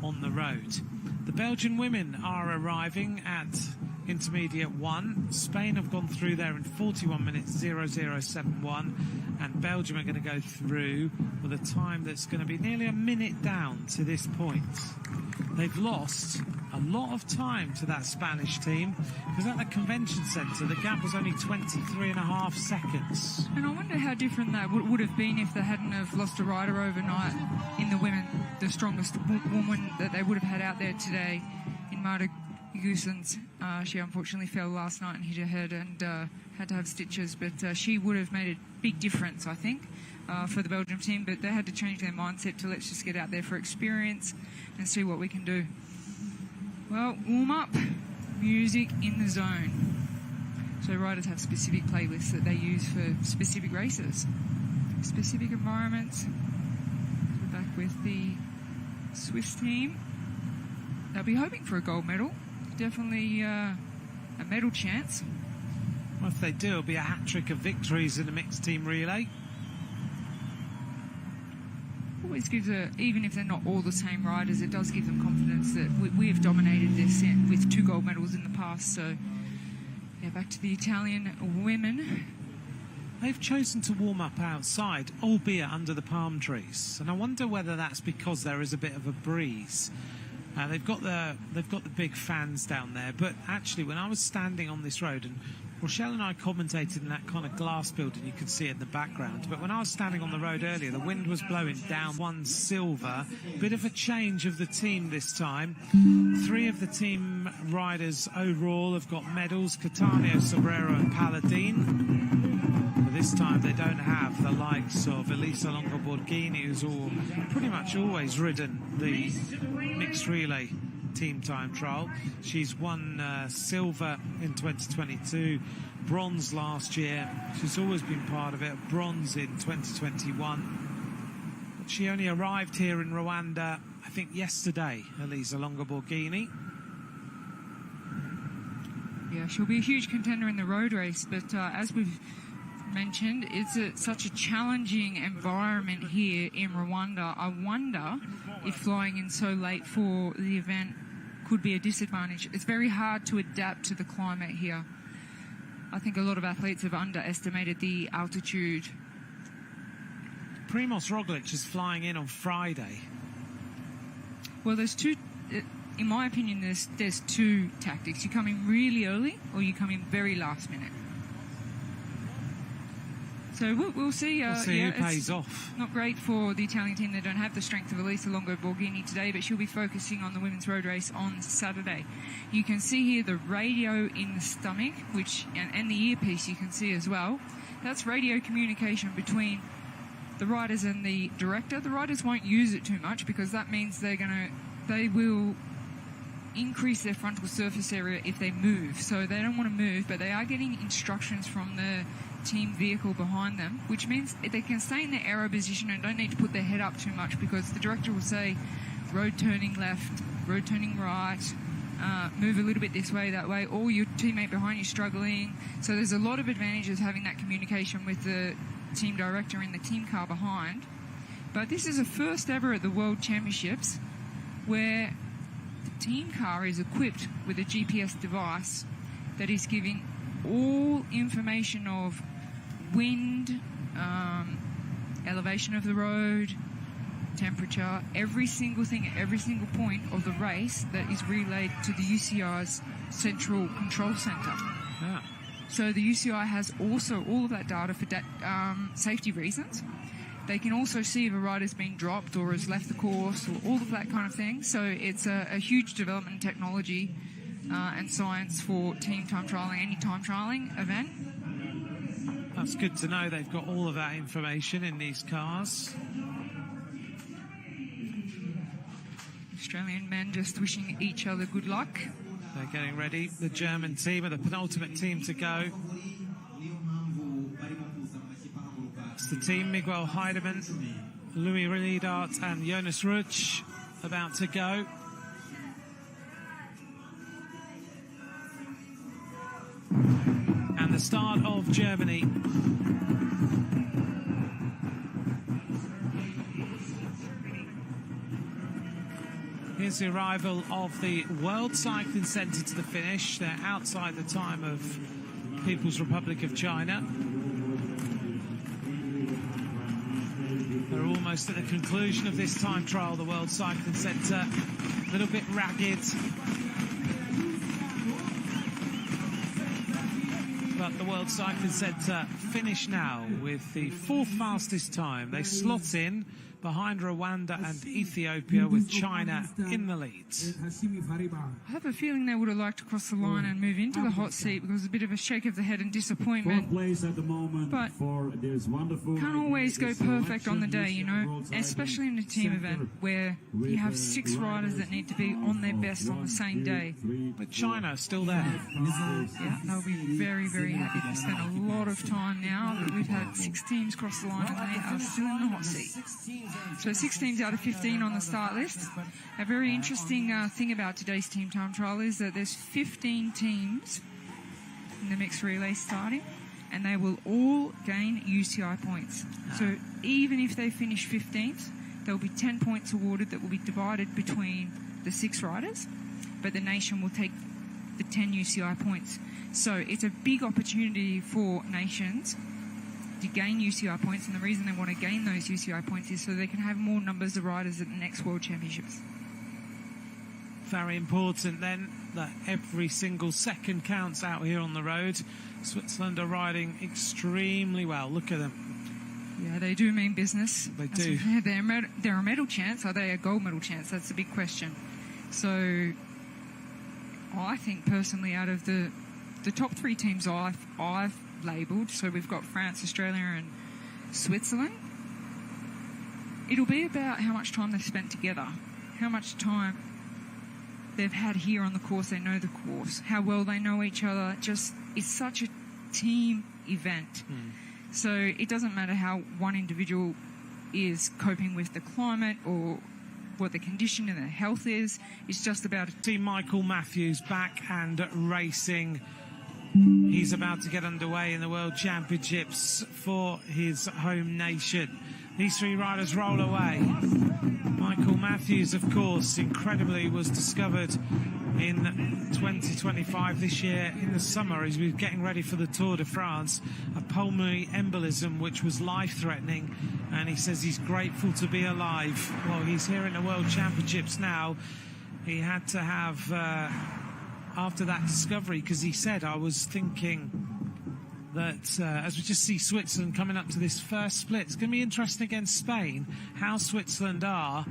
on the road. The Belgian women are arriving at Intermediate 1. Spain have gone through there in 41 minutes 0071, and Belgium are going to go through with a time that's going to be nearly a minute down to this point. They've lost a lot of time to that Spanish team, because at the convention centre the gap was only 23.5 seconds. And I wonder how different that would have been if they hadn't have lost a rider overnight in the women. The strongest woman that they would have had out there today in Marta Goossens. She unfortunately fell last night and hit her head and had to have stitches, but she would have made a big difference, I think, for the Belgium team. But they had to change their mindset to let's just get out there for experience and see what we can do. Well, warm up, music in the zone. So riders have specific playlists that they use for specific races, specific environments. We're back with the Swiss team. They'll be hoping for a gold medal. Definitely a medal chance. Well, if they do, it'll be a hat-trick of victories in the mixed team relay. Always gives even if they're not all the same riders, it does give them confidence that we have dominated this with 2 gold medals in the past. So, yeah, back to the Italian women. They've chosen to warm up outside, albeit under the palm trees, and I wonder whether that's because there is a bit of a breeze. They've got the big fans down there, but actually, when I was standing on this road, and Rochelle and I commentated in that kind of glass building, you could see it in the background, but when I was standing on the road earlier, the wind was blowing down. 1 silver, bit of a change of the team this time. 3 of the team riders overall have got medals: Catania, Sobrero and Paladin. But this time they don't have the likes of Elisa Longo-Borghini, who's pretty much always ridden the mixed relay team time trial. She's won silver in 2022, bronze last year. She's always been part of it, bronze in 2021. But she only arrived here in Rwanda, I think, yesterday, Elisa Longo-Borghini. Yeah, she'll be a huge contender in the road race, but as we've mentioned, it's such a challenging environment here in Rwanda. I wonder if flying in so late for the event could be a disadvantage. It's very hard to adapt to the climate here. I think a lot of athletes have underestimated the altitude. Primoz Roglic is flying in on Friday. Well, there's 2, in my opinion, there's 2 tactics. You come in really early or you come in very last minute. So we'll see. We'll see who pays off. Not great for the Italian team. They don't have the strength of Elisa Longo-Borghini today, but she'll be focusing on the women's road race on Saturday. You can see here the radio in the stomach, and the earpiece you can see as well. That's radio communication between the riders and the director. The riders won't use it too much because that means they will increase their frontal surface area if they move. So they don't want to move, but they are getting instructions from the team vehicle behind them, which means they can stay in their aero position and don't need to put their head up too much, because the director will say road turning left, road turning right, move a little bit this way, that way, or your teammate behind you struggling. So there's a lot of advantages having that communication with the team director in the team car behind. But this is a first ever at the World Championships where the team car is equipped with a GPS device that is giving all information of wind, elevation of the road, temperature, every single thing at every single point of the race that is relayed to the UCI's central control centre. Yeah. So the UCI has also all of that data for safety reasons. They can also see if a rider's been dropped or has left the course or all of that kind of thing. So it's a huge development in technology and science for team time trialling, any time trialling event. That's good to know. They've got all of that information in these cars. Australian men just wishing each other good luck. They're getting ready. The German team are the penultimate team to go. It's the team Miguel Heidemann, Louis Riedart and Jonas Rutsch about to go. And the start of Germany. Here's the arrival of the World Cycling Centre to the finish. They're outside the time of People's Republic of China. They're almost at the conclusion of this time trial, the World Cycling Centre. A little bit ragged. But the World Cycling Centre finish now with the 4th fastest time. They slot in behind Rwanda and Ethiopia with China in the lead. I have a feeling they would have liked to cross the line and move into the hot seat because a bit of a shake of the head and disappointment. But can't always go perfect on the day, you know, especially in a team event where you have 6 riders that need to be on their best on the same day. But China still there. Yeah, they'll be very, very happy. They spent a lot of time now that we've had 6 teams cross the line and they are still in the hot seat. So 6 teams out of 15 on the start list. A very interesting thing about today's team time trial is that there's 15 teams in the mixed relay starting, and they will all gain UCI points. So even if they finish 15th, there will be 10 points awarded that will be divided between the 6 riders, but the nation will take the 10 UCI points. So it's a big opportunity for nations to gain UCI points, and the reason they want to gain those UCI points is so they can have more numbers of riders at the next World Championships. Very important then that every single second counts out here on the road. Switzerland are riding extremely well. Look at them. Yeah, they do mean business. They do. They're a medal chance. Are they a gold medal chance? That's the big question. So I think personally out of the top 3 teams I've labelled, so we've got France, Australia and Switzerland, it'll be about how much time they've spent together, how much time they've had here on the course, they know the course, how well they know each other. Just, it's such a team event. So it doesn't matter how one individual is coping with the climate or what the condition and their health is. It's just about See Michael Matthews back and racing. He's about to get underway in the World Championships for his home nation. These 3 riders roll away. Michael Matthews, of course, incredibly was discovered in 2025 this year in the summer as we were getting ready for the Tour de France, a pulmonary embolism which was life-threatening, and he says he's grateful to be alive. Well, he's here in the World Championships now. He had to have after that discovery, because he said, I was thinking that as we just see Switzerland coming up to this first split, it's going to be interesting against Spain how Switzerland are,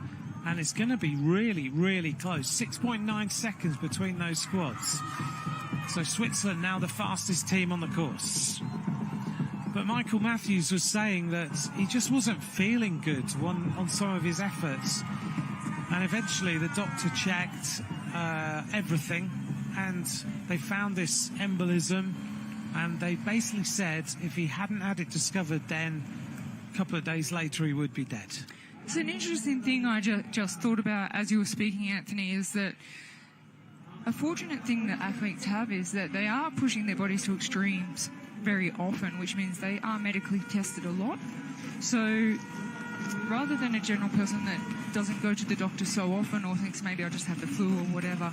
and it's going to be really, really close. 6.9 seconds between those squads. So Switzerland now the fastest team on the course. But Michael Matthews was saying that he just wasn't feeling good on some of his efforts, and eventually the doctor checked everything, and they found this embolism, and they basically said if he hadn't had it discovered, then a couple of days later he would be dead. It's an interesting thing I just thought about as you were speaking, Anthony, is that a fortunate thing that athletes have is that they are pushing their bodies to extremes very often, which means they are medically tested a lot. So rather than a general person that doesn't go to the doctor so often or thinks maybe I just have the flu or whatever,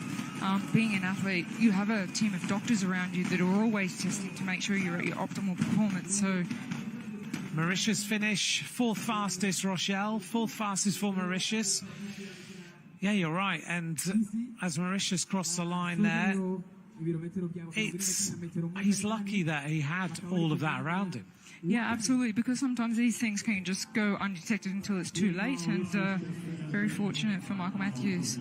being an athlete, you have a team of doctors around you that are always testing to make sure you're at your optimal performance. So Mauritius finish, fourth fastest, Rochelle, fourth fastest for Mauritius. Yeah, you're right. And as Mauritius crossed the line there, he's lucky that he had all of that around him. Yeah, absolutely, because sometimes these things can just go undetected until it's too late, and very fortunate for Michael Matthews.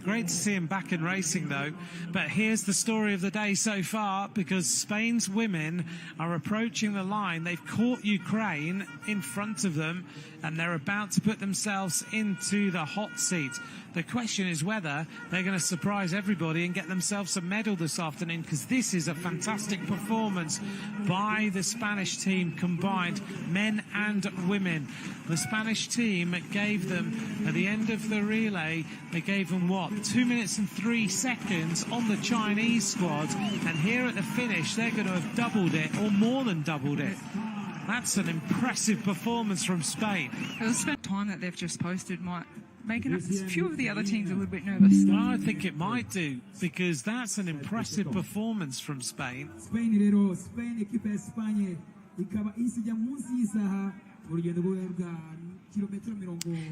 Great to see him back in racing, though. But here's the story of the day so far, because Spain's women are approaching the line. They've caught Ukraine in front of them, and they're about to put themselves into the hot seat. The question is whether they're going to surprise everybody and get themselves a medal this afternoon, because this is a fantastic performance by the Spanish team combined, men and women. The Spanish team gave them, at the end of the relay, they gave them, 2 minutes and 3 seconds on the Chinese squad, and here at the finish, they're going to have doubled it, or more than doubled it. That's an impressive performance from Spain. The time that they've just posted might make a few of the other teams a little bit nervous. I think it might do, because that's an impressive performance from Spain.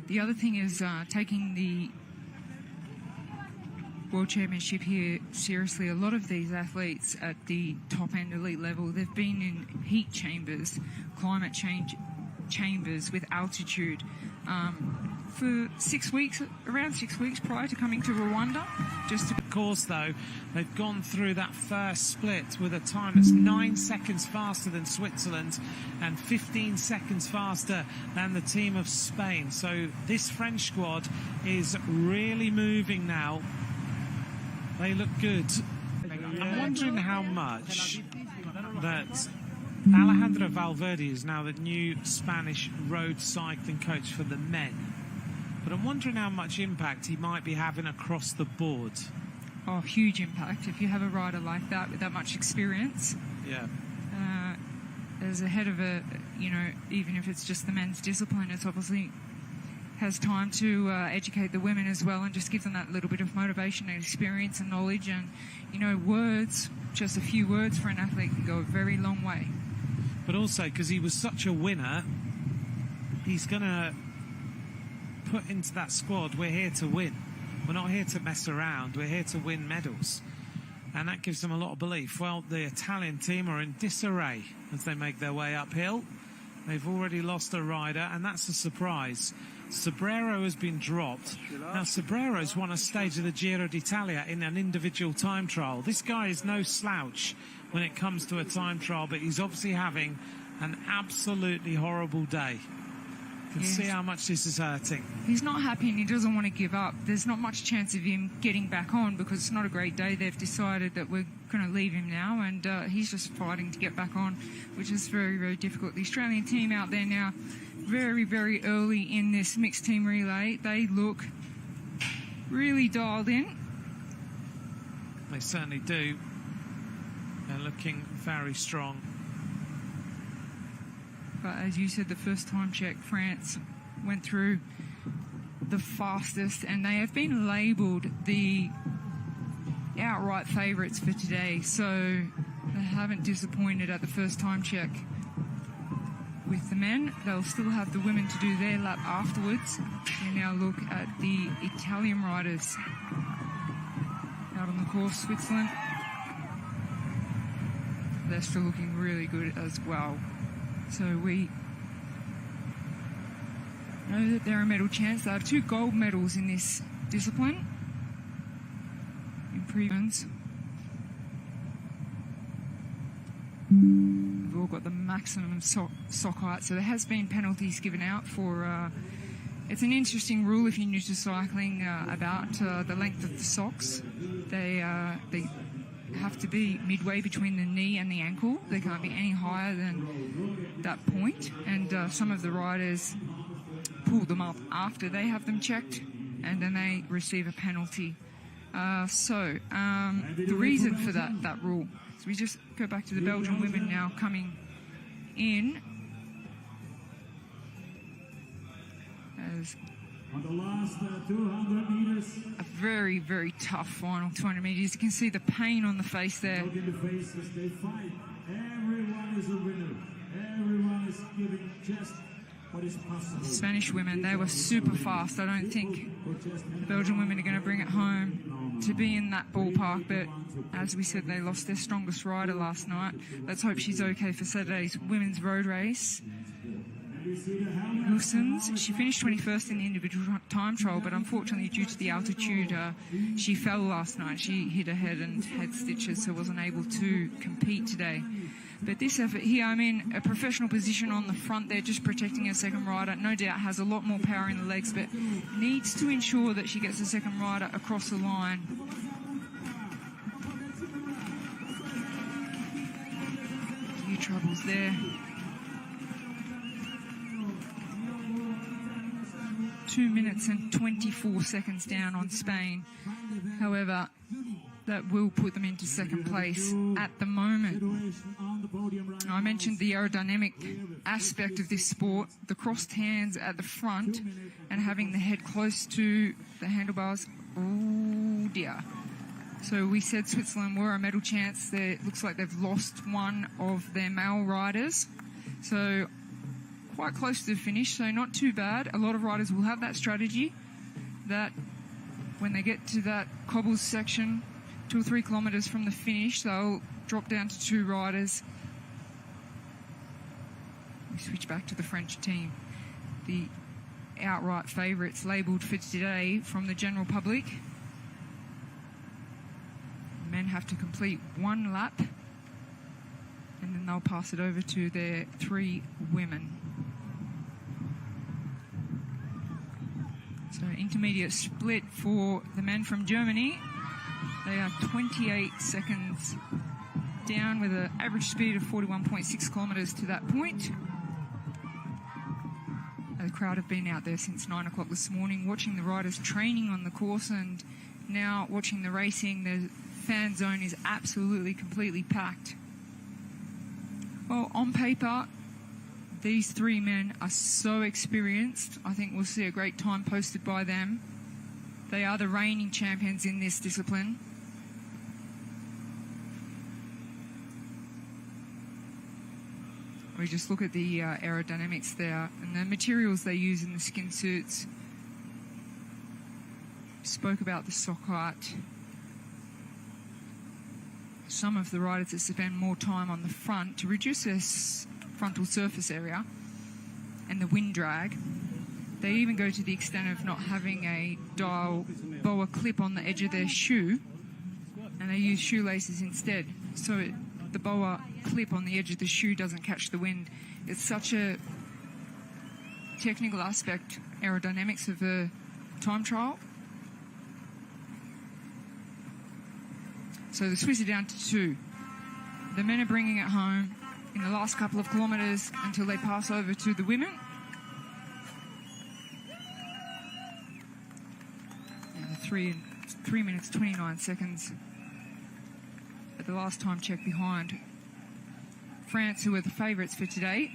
The other thing is taking the World Championship here seriously. A lot of these athletes at the top end elite level, they've been in heat chambers, climate change chambers with altitude for 6 weeks, around 6 weeks prior to coming to Rwanda. Of course, though, they've gone through that first split with a time that's 9 seconds faster than Switzerland and 15 seconds faster than the team of Spain. So this French squad is really moving now. They look good. I'm wondering how much that Alejandro Valverde is now the new Spanish road cycling coach for the men. But I'm wondering how much impact he might be having across the board. Oh, huge impact. If you have a rider like that with that much experience. Yeah. As a head of a, even if it's just the men's discipline, it's obviously has time to educate the women as well, and just give them that little bit of motivation and experience and knowledge, and words, just a few words for an athlete can go a very long way. But also, because he was such a winner, he's going to put into that squad, we're here to win. We're not here to mess around, we're here to win medals. And that gives them a lot of belief. Well, the Italian team are in disarray as they make their way uphill. They've already lost a rider, and that's a surprise. Sobrero has been dropped. Now, Sobrero's won a stage of the Giro d'Italia in an individual time trial. This guy is no slouch when it comes to a time trial, but he's obviously having an absolutely horrible day. You can see how much this is hurting. He's not happy and he doesn't want to give up. There's not much chance of him getting back on because it's not a great day. They've decided that we're going to leave him now, and he's just fighting to get back on, which is very, very difficult. The Australian team out there now, very, very early in this mixed team relay, they look really dialed in. They certainly do. They're looking very strong. But as you said, the first time check, France went through the fastest, and they have been labelled the outright favourites for today. So they haven't disappointed at the first time check with the men. They'll still have the women to do their lap afterwards. We now look at the Italian riders out on the course. Switzerland, they're still looking really good as well. So we know that they're a medal chance. They have 2 gold medals in this discipline in previous. We've all got the maximum sock height, so there has been penalties given out for. It's an interesting rule if you're new to cycling about the length of the socks. They have to be midway between the knee and the ankle. They can't be any higher than that point, and some of the riders pull them up after they have them checked, and then they receive a penalty. So the reason for that rule, so we just go back to the Belgian women now coming in as on the last 200 meters. A very, very tough final 200 meters. You can see the pain on the face there. Look in the faces, they fight. Everyone is a winner. Everyone is riders giving just what is possible. Spanish women, they were super fast. I don't think the Belgian women are going to bring it home to be in that ballpark, but as we said, they lost their strongest rider last night. Let's hope she's okay for Saturday's women's road race. Wilsons, she finished 21st in the individual time trial, but unfortunately due to the altitude, she fell last night. She hit her head and had stitches, so wasn't able to compete today. But this effort here, I mean, a professional position on the front there, just protecting her second rider, no doubt has a lot more power in the legs, but needs to ensure that she gets the second rider across the line. A few troubles there. 2 minutes and 24 seconds down on Spain. However, that will put them into second place at the moment. I mentioned the aerodynamic aspect of this sport, the crossed hands at the front and having the head close to the handlebars. Oh dear. So we said Switzerland were a medal chance. It looks like they've lost one of their male riders. So quite close to the finish, so not too bad. A lot of riders will have that strategy, that when they get to that cobbles section, 2 or 3 kilometres from the finish, they'll drop down to 2 riders. We switch back to the French team. The outright favourites labelled for today from the general public. The men have to complete 1 lap, and then they'll pass it over to their 3 women. So intermediate split for the men from Germany. They are 28 seconds down with an average speed of 41.6 kilometres to that point. The crowd have been out there since 9 o'clock this morning watching the riders training on the course, and now watching the racing. The fan zone is absolutely completely packed. Well, on paper, these 3 men are so experienced. I think we'll see a great time posted by them. They are the reigning champions in this discipline. We just look at the aerodynamics there and the materials they use in the skin suits. Spoke about the sock height. Some of the riders that spend more time on the front to reduce their frontal surface area and the wind drag. They even go to the extent of not having a dial boa clip on the edge of their shoe, and they use shoelaces instead, so the boa clip on the edge of the shoe doesn't catch the wind. It's such a technical aspect, aerodynamics of the time trial. So the Swiss are down to 2. The men are bringing it home in the last couple of kilometres until they pass over to the women. And 3 minutes 29 seconds at the last time check behind France, who are the favourites for today.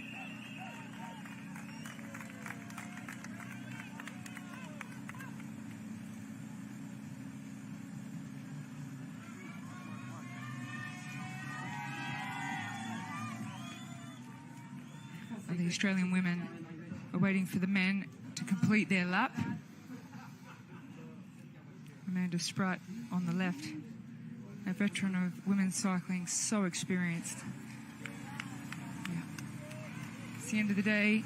And the Australian women are waiting for the men to complete their lap. Amanda Spratt on the left, a veteran of women's cycling, so experienced. Yeah. It's the end of the day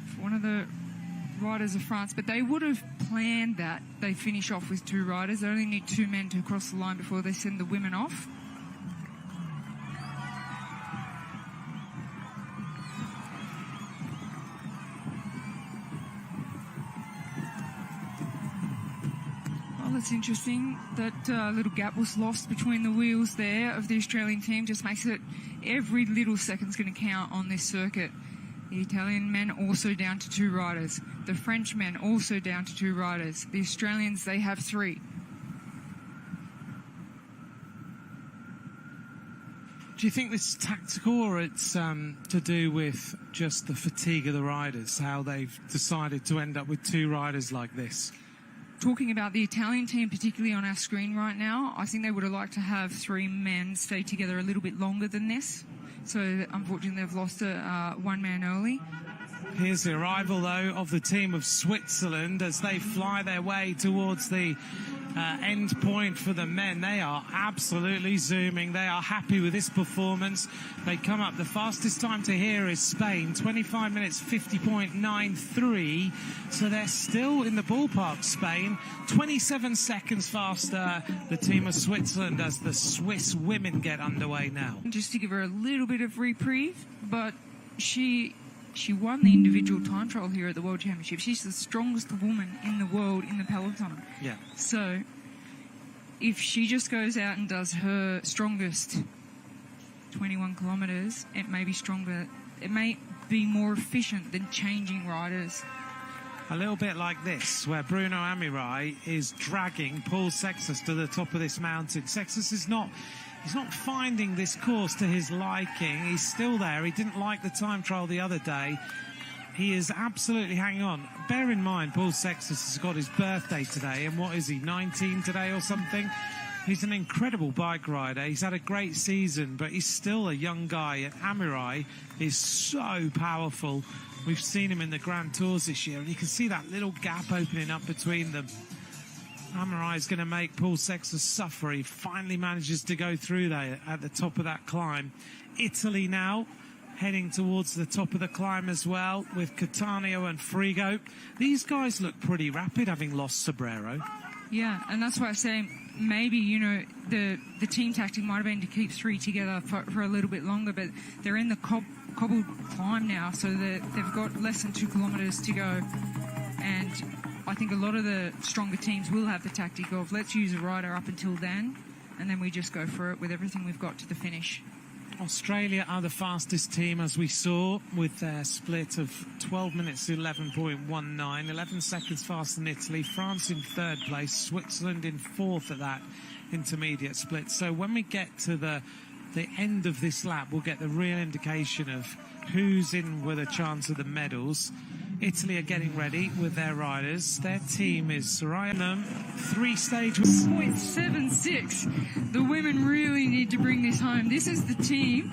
for one of the riders of France, but they would have planned that they finish off with 2 riders. They only need 2 men to cross the line before they send the women off. It's interesting that little gap was lost between the wheels there of the Australian team. Just makes it every little second's going to count on this circuit. The Italian men also down to 2 riders. The French men also down to 2 riders. The Australians, they have 3. Do you think this is tactical, or it's to do with just the fatigue of the riders, how they've decided to end up with 2 riders like this? talking about the Italian team, particularly on our screen right now, I think they would have liked to have 3 men stay together a little bit longer than this. So unfortunately, they've lost one man early. Here's the arrival, though, of the team of Switzerland as they fly their way towards the end point for the men. They are absolutely zooming. They are happy with this performance. They come up. The fastest time to here is Spain, 25 minutes 50.93. So they're still in the ballpark, Spain. 27 seconds faster, the team of Switzerland, as the Swiss women get underway now. Just to give her a little bit of reprieve, but she won the individual time trial here at the World Championship. She's the strongest woman in the world in the peloton. Yeah. So if she just goes out and does her strongest 21 kilometres, it may be stronger. It may be more efficient than changing riders. A little bit like this, where Bruno Amirai is dragging Paul Sextus to the top of this mountain. Sextus is not... He's not finding this course to his liking. He's still there. He didn't like the time trial the other day. He is absolutely hanging on. Bear in mind, Paul Sextus has got his birthday today, and what is he, 19 today or something? He's an incredible bike rider. He's had a great season, but he's still a young guy. And Amirai is so powerful. We've seen him in the Grand Tours this year, and you can see that little gap opening up between them. Amirai is going to make Paul Sextus suffer. He finally manages to go through there at the top of that climb. Italy now heading towards the top of the climb as well, with Cattaneo and Frigo. These guys look pretty rapid, having lost Sobrero. Yeah, and that's why I say maybe, you know, the team tactic might have been to keep 3 together for a little bit longer, but they're in the cobbled climb now, so they've got less than 2 kilometres to go. And I think a lot of the stronger teams will have the tactic of let's use a rider up until then, and then we just go for it with everything we've got to the finish. Australia are the fastest team, as we saw, with their split of 12 minutes 11.19, 11 seconds faster than Italy. France in 3rd place, Switzerland in 4th at that intermediate split. So when we get to the end of this lap, we'll get the real indication of who's in with a chance of the medals. Italy are getting ready with their riders. Their team is Soraya, 3 stages. 0.76. The women really need to bring this home. This is the team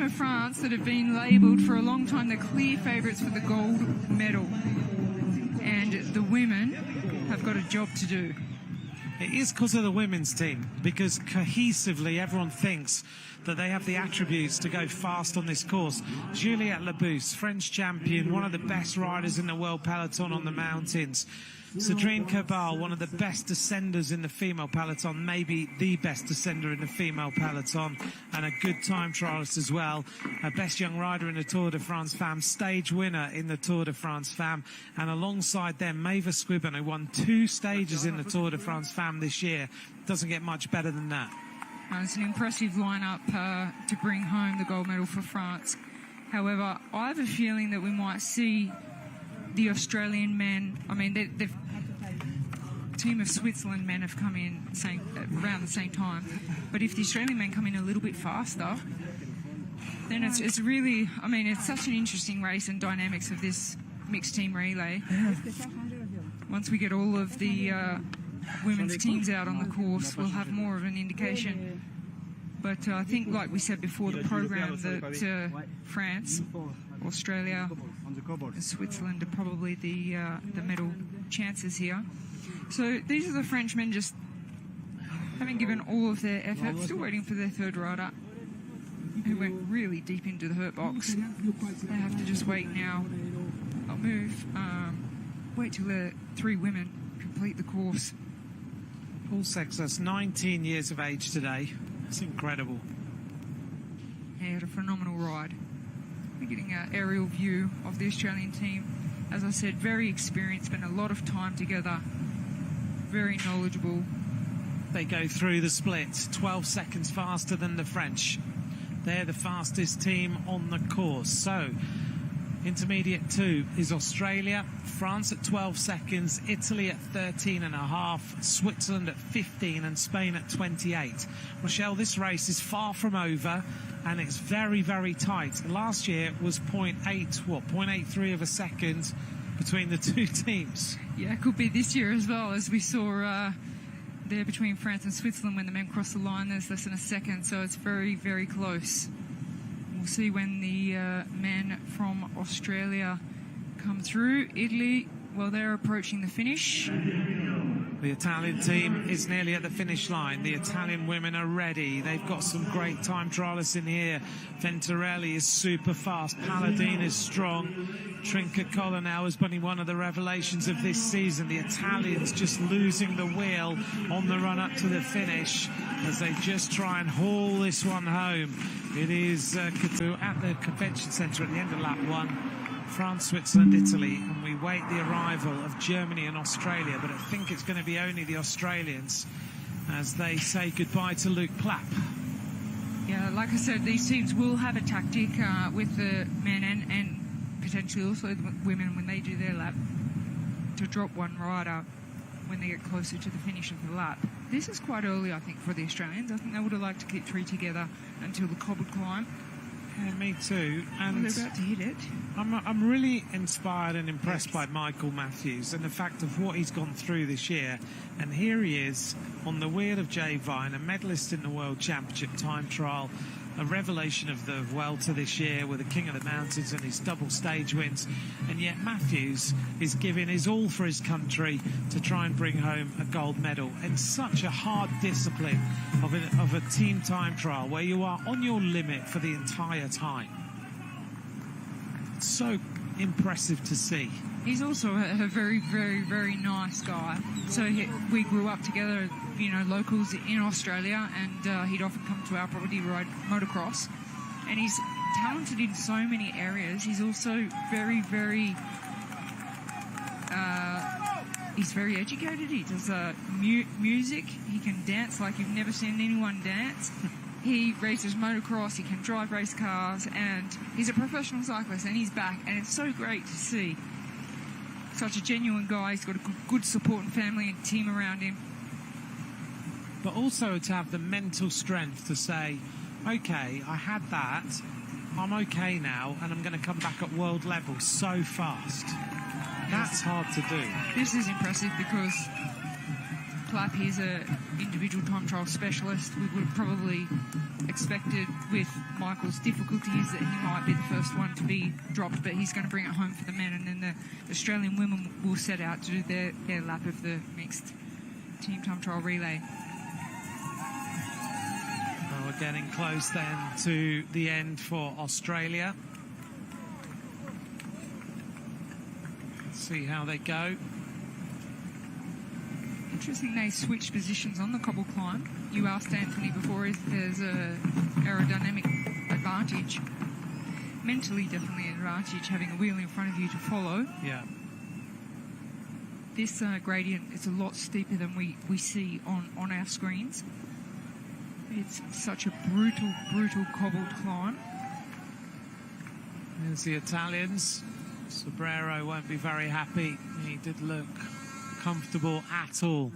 of France that have been labelled for a long time the clear favourites for the gold medal. And the women have got a job to do. It is because of the women's team, because cohesively everyone thinks that they have the attributes to go fast on this course. Juliette Labousse, French champion, one of the best riders in the world peloton on the mountains. Cédrine Cabal, one of the best descenders in the female peloton, maybe the best descender in the female peloton, and a good time trialist as well. A best young rider in the Tour de France Femmes, stage winner in the Tour de France Femmes, and alongside them, Maeva Squibben, who won 2 stages in the Tour de France Femmes this year. Doesn't get much better than that. It's an impressive lineup to bring home the gold medal for France. However, I have a feeling that we might see the Australian men. I mean, the team of Switzerland men have come in around the same time. But if the Australian men come in a little bit faster, then it's really, I mean, it's such an interesting race and dynamics of this mixed team relay. Once we get all of the women's teams out on the course, we'll have more of an indication. But I think, like we said before the program, that France, Australia and Switzerland are probably the medal chances here. So these are the Frenchmen just having given all of their effort, still waiting for their 3rd rider, who went really deep into the hurt box. They have to just wait now. I'll move. Wait till the 3 women complete the course. Paul Sextus, 19 years of age today. It's incredible. He had a phenomenal ride. We're getting an aerial view of the Australian team. As I said, very experienced, spent a lot of time together, very knowledgeable. They go through the split, 12 seconds faster than the French. They're the fastest team on the course. So, intermediate 2 is Australia, France at 12 seconds, Italy at 13.5, Switzerland at 15 and Spain at 28. Rochelle, this race is far from over and it's very, very tight. Last year was 0.83 of a second between the two teams. Yeah, it could be this year as well, as we saw there between France and Switzerland when the men crossed the line. There's less than a second, so it's very, very close. We'll see when the men from Australia come through. Italy, well, they're approaching the finish. The Italian team is nearly at the finish line. The Italian women are ready. They've got some great time trialists in here. Venturelli is super fast. Palladine is strong. Trinca Colonel has been one of the revelations of this season. The Italians just losing the wheel on the run up to the finish as they just try and haul this one home. It is at the convention centre at the end of lap 1. France, Switzerland, Italy, and we wait the arrival of Germany and Australia, but I think it's going to be only the Australians as they say goodbye to Luke Plapp. Yeah, like I said, these teams will have a tactic with the men and potentially also the women when they do their lap to drop one rider when they get closer to the finish of the lap. This is quite early, I think, for the Australians. I think they would have liked to keep 3 together until the cobbled climb. Yeah, me too. And they're about to hit it. I'm really inspired and impressed by Michael Matthews and the fact of what he's gone through this year. And here he is on the wheel of Jay Vine, a medalist in the World Championship time trial, a revelation of the Vuelta this year with the King of the Mountains and his double stage wins. And yet Matthews is giving his all for his country to try and bring home a gold medal in such a hard discipline of a team time trial where you are on your limit for the entire time. It's so impressive to see. He's also a very, very, very nice guy. So we grew up together, you know, locals in Australia, and he'd often come to our property, ride motocross. And he's talented in so many areas. He's also very, very... he's very educated. He does music. He can dance like you've never seen anyone dance. He races motocross, he can drive race cars, and he's a professional cyclist, and he's back. And it's so great to see such a genuine guy. He's got a good support and family and team around him. But also to have the mental strength to say, OK, I had that, I'm OK now, and I'm going to come back at world level so fast. That's hard to do. This is impressive because Plapp, he's an individual time trial specialist. We would have probably expected with Michael's difficulties that he might be the first one to be dropped, but he's going to bring it home for the men, and then the Australian women will set out to do their lap of the mixed team time trial relay. Well, we're getting close then to the end for Australia. Let's see how they go. Interesting they switched positions on the cobble climb. You asked Anthony before if there's a aerodynamic advantage. Mentally, definitely an advantage having a wheel in front of you to follow. Yeah. This gradient is a lot steeper than we see on our screens. It's such a brutal, brutal cobbled climb. There's the Italians. Sobrero won't be very happy. He did look comfortable at all.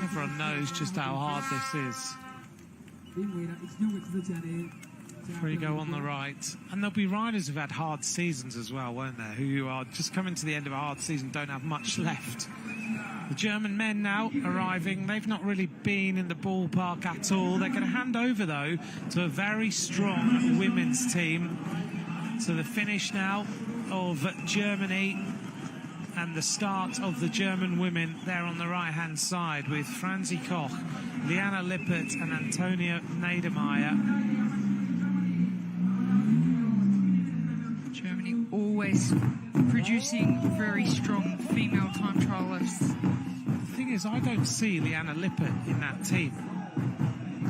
Everyone knows just how hard this is. Free go on the right. And there'll be riders who've had hard seasons as well, won't there? Who are just coming to the end of a hard season, don't have much left. The German men now arriving. They've not really been in the ballpark at all. They're going to hand over, though, to a very strong women's team. So the finish now of Germany and the start of the German women there on the right-hand side with Franzi Koch, Liana Lippert and Antonia Niedermeyer. Germany always producing very strong female time trialists. The thing is, I don't see Liana Lippert in that team.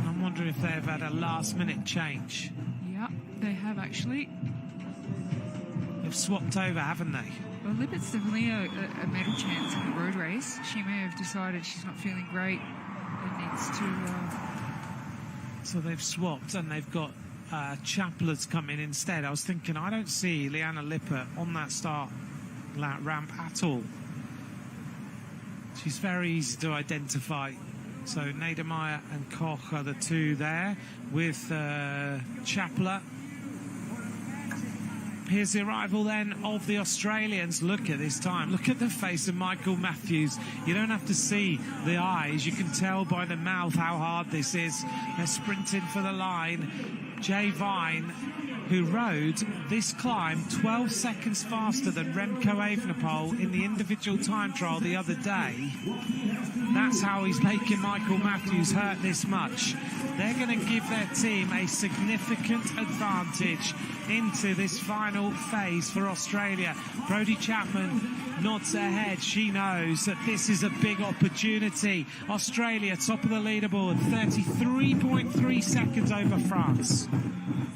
I'm wondering if they've had a last-minute change. Yeah, they have actually. They've swapped over, haven't they? Well, Lippert's definitely a medal chance in the road race. She may have decided she's not feeling great and needs to... So they've swapped and they've got Chapler's come in instead. I was thinking, I don't see Liana Lippert on that start ramp at all. She's very easy to identify. So Niedermeyer and Koch are the two there with Chapler. Here's the arrival then of the Australians. Look at this time. Look at the face of Michael Matthews. You don't have to see the eyes. You can tell by the mouth how hard this is. They're sprinting for the line. Jay Vine, who rode this climb 12 seconds faster than Remco Evenepoel in the individual time trial the other day. That's how he's making Michael Matthews hurt this much. They're going to give their team a significant advantage into this final phase for Australia. Brodie Chapman nods her head. She knows that this is a big opportunity. Australia, top of the leaderboard, 33.3 seconds over France.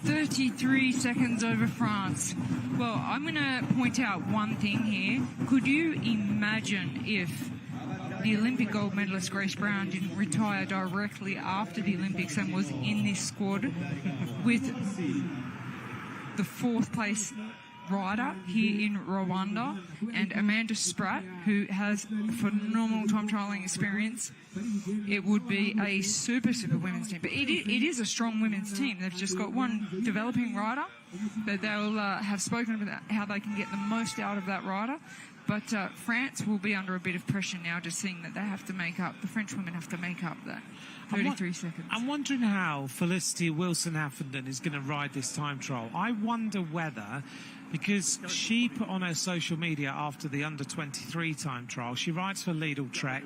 33 seconds over France. Well, I'm going to point out one thing here. Could you imagine if the Olympic gold medalist Grace Brown didn't retire directly after the Olympics and was in this squad with the fourth place rider here in Rwanda and Amanda Spratt, who has phenomenal time trialling experience? It would be a super women's team. But it is a strong women's team. They've just got one developing rider, but they'll have spoken about how they can get the most out of that rider. But France will be under a bit of pressure now, just seeing that they have to make up, the French women have to make up that 33 seconds. I'm wondering how Felicity Wilson-Huffenden is going to ride this time trial. I wonder whether, because she put on her social media after the under-23 time trial, she rides for Lidl Trek.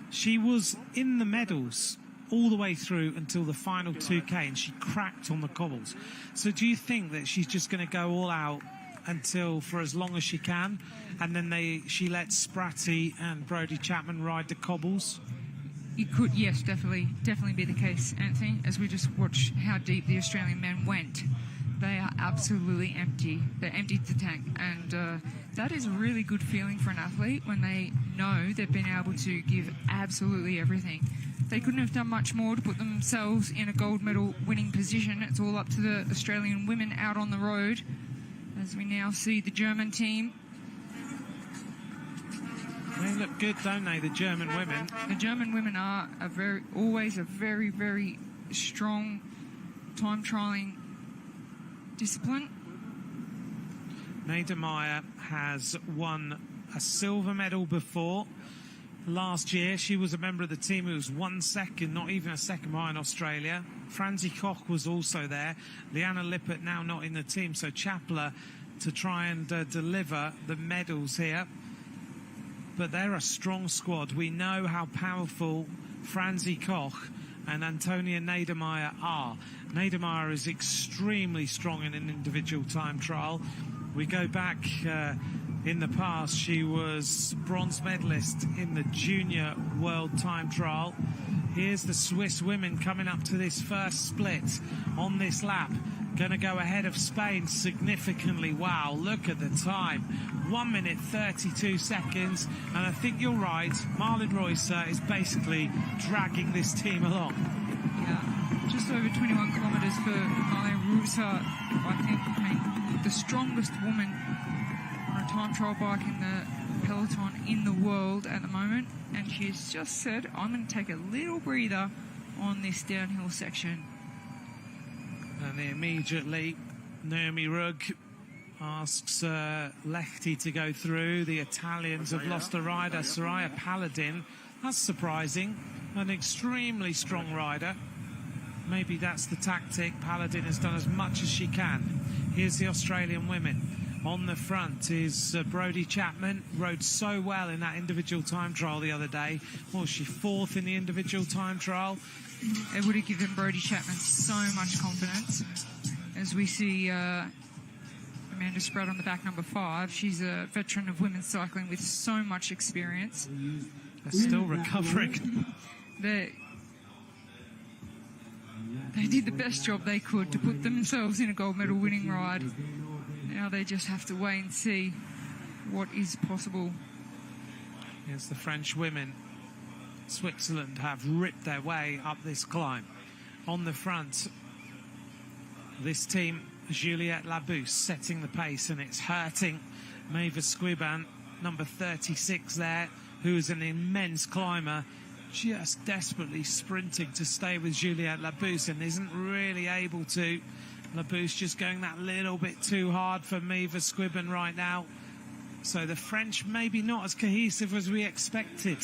She was in the medals all the way through until the final 2K, and she cracked on the cobbles. So do you think that she's just going to go all out until for as long as she can, and then she lets Spratty and Brodie Chapman ride the cobbles? It could, yes, definitely be the case, Anthony, as we just watch how deep the Australian men went. They are absolutely empty. They emptied the tank, and that is a really good feeling for an athlete when they know they've been able to give absolutely everything. They couldn't have done much more to put themselves in a gold medal winning position. It's all up to the Australian women out on the road, as we now see the German team. They look good, don't they, the German women? The German women are always a very, very strong time trialling discipline. Neidermeyer has won a silver medal before. Last year, she was a member of the team who was 1 second, not even a second behind Australia. Franzi Koch was also there. Liana Lippert now not in the team, so Chapler to try and deliver the medals here. But they're a strong squad. We know how powerful Franzi Koch and Antonia Neidermeyer are. Neidermeyer is extremely strong in an individual time trial. We go back in the past, she was bronze medalist in the junior world time trial. Here's the Swiss women coming up to this first split on this lap. Going to go ahead of Spain significantly. Wow, look at the time. 1 minute 32 seconds. And I think you're right, Marlon Reusser is basically dragging this team along. Yeah, just over 21 kilometres for Marlon Reusser. I think, the strongest woman on a time trial bike in the peloton in the world at the moment. And she's just said, I'm going to take a little breather on this downhill section. And immediately, Naomi Rugg asks Lehti to go through. The Italians have lost a rider, Soraya Paladin. That's surprising. An extremely strong rider. Maybe that's the tactic. Paladin has done as much as she can. Here's the Australian women. On the front is Brodie Chapman. Rode so well in that individual time trial the other day. Was she fourth in the individual time trial? It would have given Brodie Chapman so much confidence. As we see Amanda Spratt on the back, number 5. She's a veteran of women's cycling with so much experience. They're still recovering. They did the best job they could to put themselves in a gold medal winning ride. Now they just have to wait and see what is possible. Here's the French women. Switzerland have ripped their way up this climb. On the front, this team, Juliette Labousse, setting the pace, and it's hurting Mavis Squiban, number 36 there, who is an immense climber, just desperately sprinting to stay with Juliette Labousse and isn't really able to Labouche just going that little bit too hard for me, for Squibben right now. So the French maybe not as cohesive as we expected.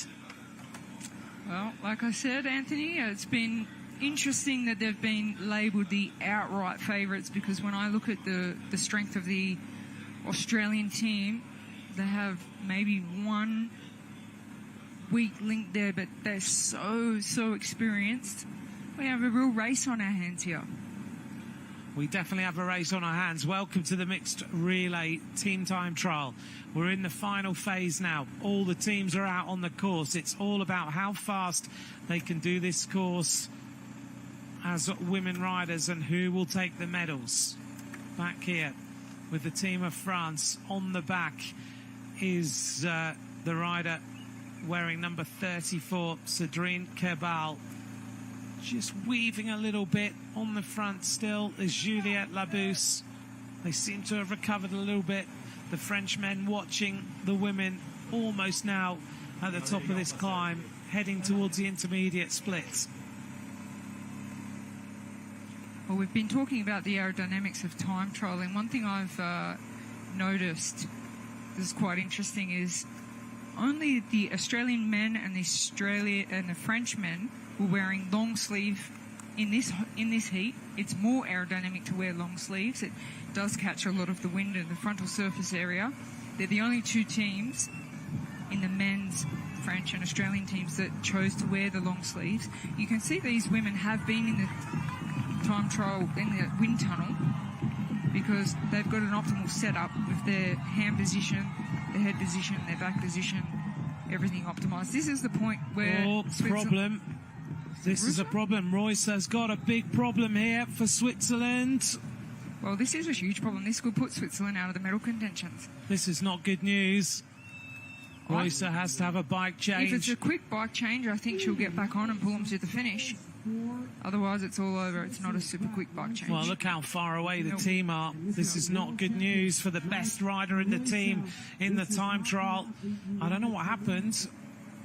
Well, like I said, Anthony, it's been interesting that they've been labelled the outright favourites, because when I look at the strength of the Australian team, they have maybe one weak link there, but they're so experienced. We have a real race on our hands here. We definitely have a race on our hands. Welcome to the mixed relay team time trial. We're in the final phase now. All the teams are out on the course. It's all about how fast they can do this course as women riders and who will take the medals. Back here with the team of France. On the back is the rider wearing number 34, Cédrine Kerbal. Just weaving a little bit on the front still is Juliette Labouche. They seem to have recovered a little bit. The Frenchmen watching the women almost now at the top of this climb, heading towards the intermediate splits. Well, we've been talking about the aerodynamics of time trialling. One thing I've noticed, this is quite interesting, is only the Australian men and the French men were wearing long sleeve in this heat. It's more aerodynamic to wear long sleeves. It does catch a lot of the wind in the frontal surface area. They're the only two teams in the men's French and Australian teams that chose to wear the long sleeves. You can see these women have been in the time trial in the wind tunnel because they've got an optimal setup with their hand position, their head position, their back position, everything optimised. This is the point where problem. This is a problem. Royce has got a big problem here for Switzerland. Well, this is a huge problem. This could put Switzerland out of the medal contentions. This is not good news. Royce has to have a bike change. If it's a quick bike change, I think she'll get back on and pull them to the finish. Otherwise, it's all over. It's not a super quick bike change. Well, look how far away the team are. This is not good news for the best rider in the team in the time trial. I don't know what happened,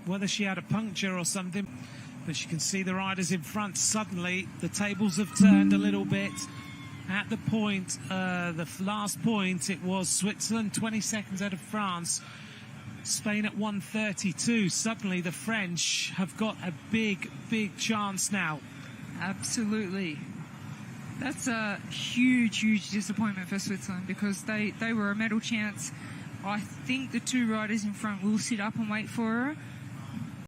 whether she had a puncture or something, but you can see the riders in front. Suddenly, the tables have turned a little bit. At the point, the last point, it was Switzerland 20 seconds out of France. Spain at 1:32. Suddenly the French have got a big chance now. Absolutely. That's a huge disappointment for Switzerland, because they were a medal chance. I think the two riders in front will sit up and wait for her.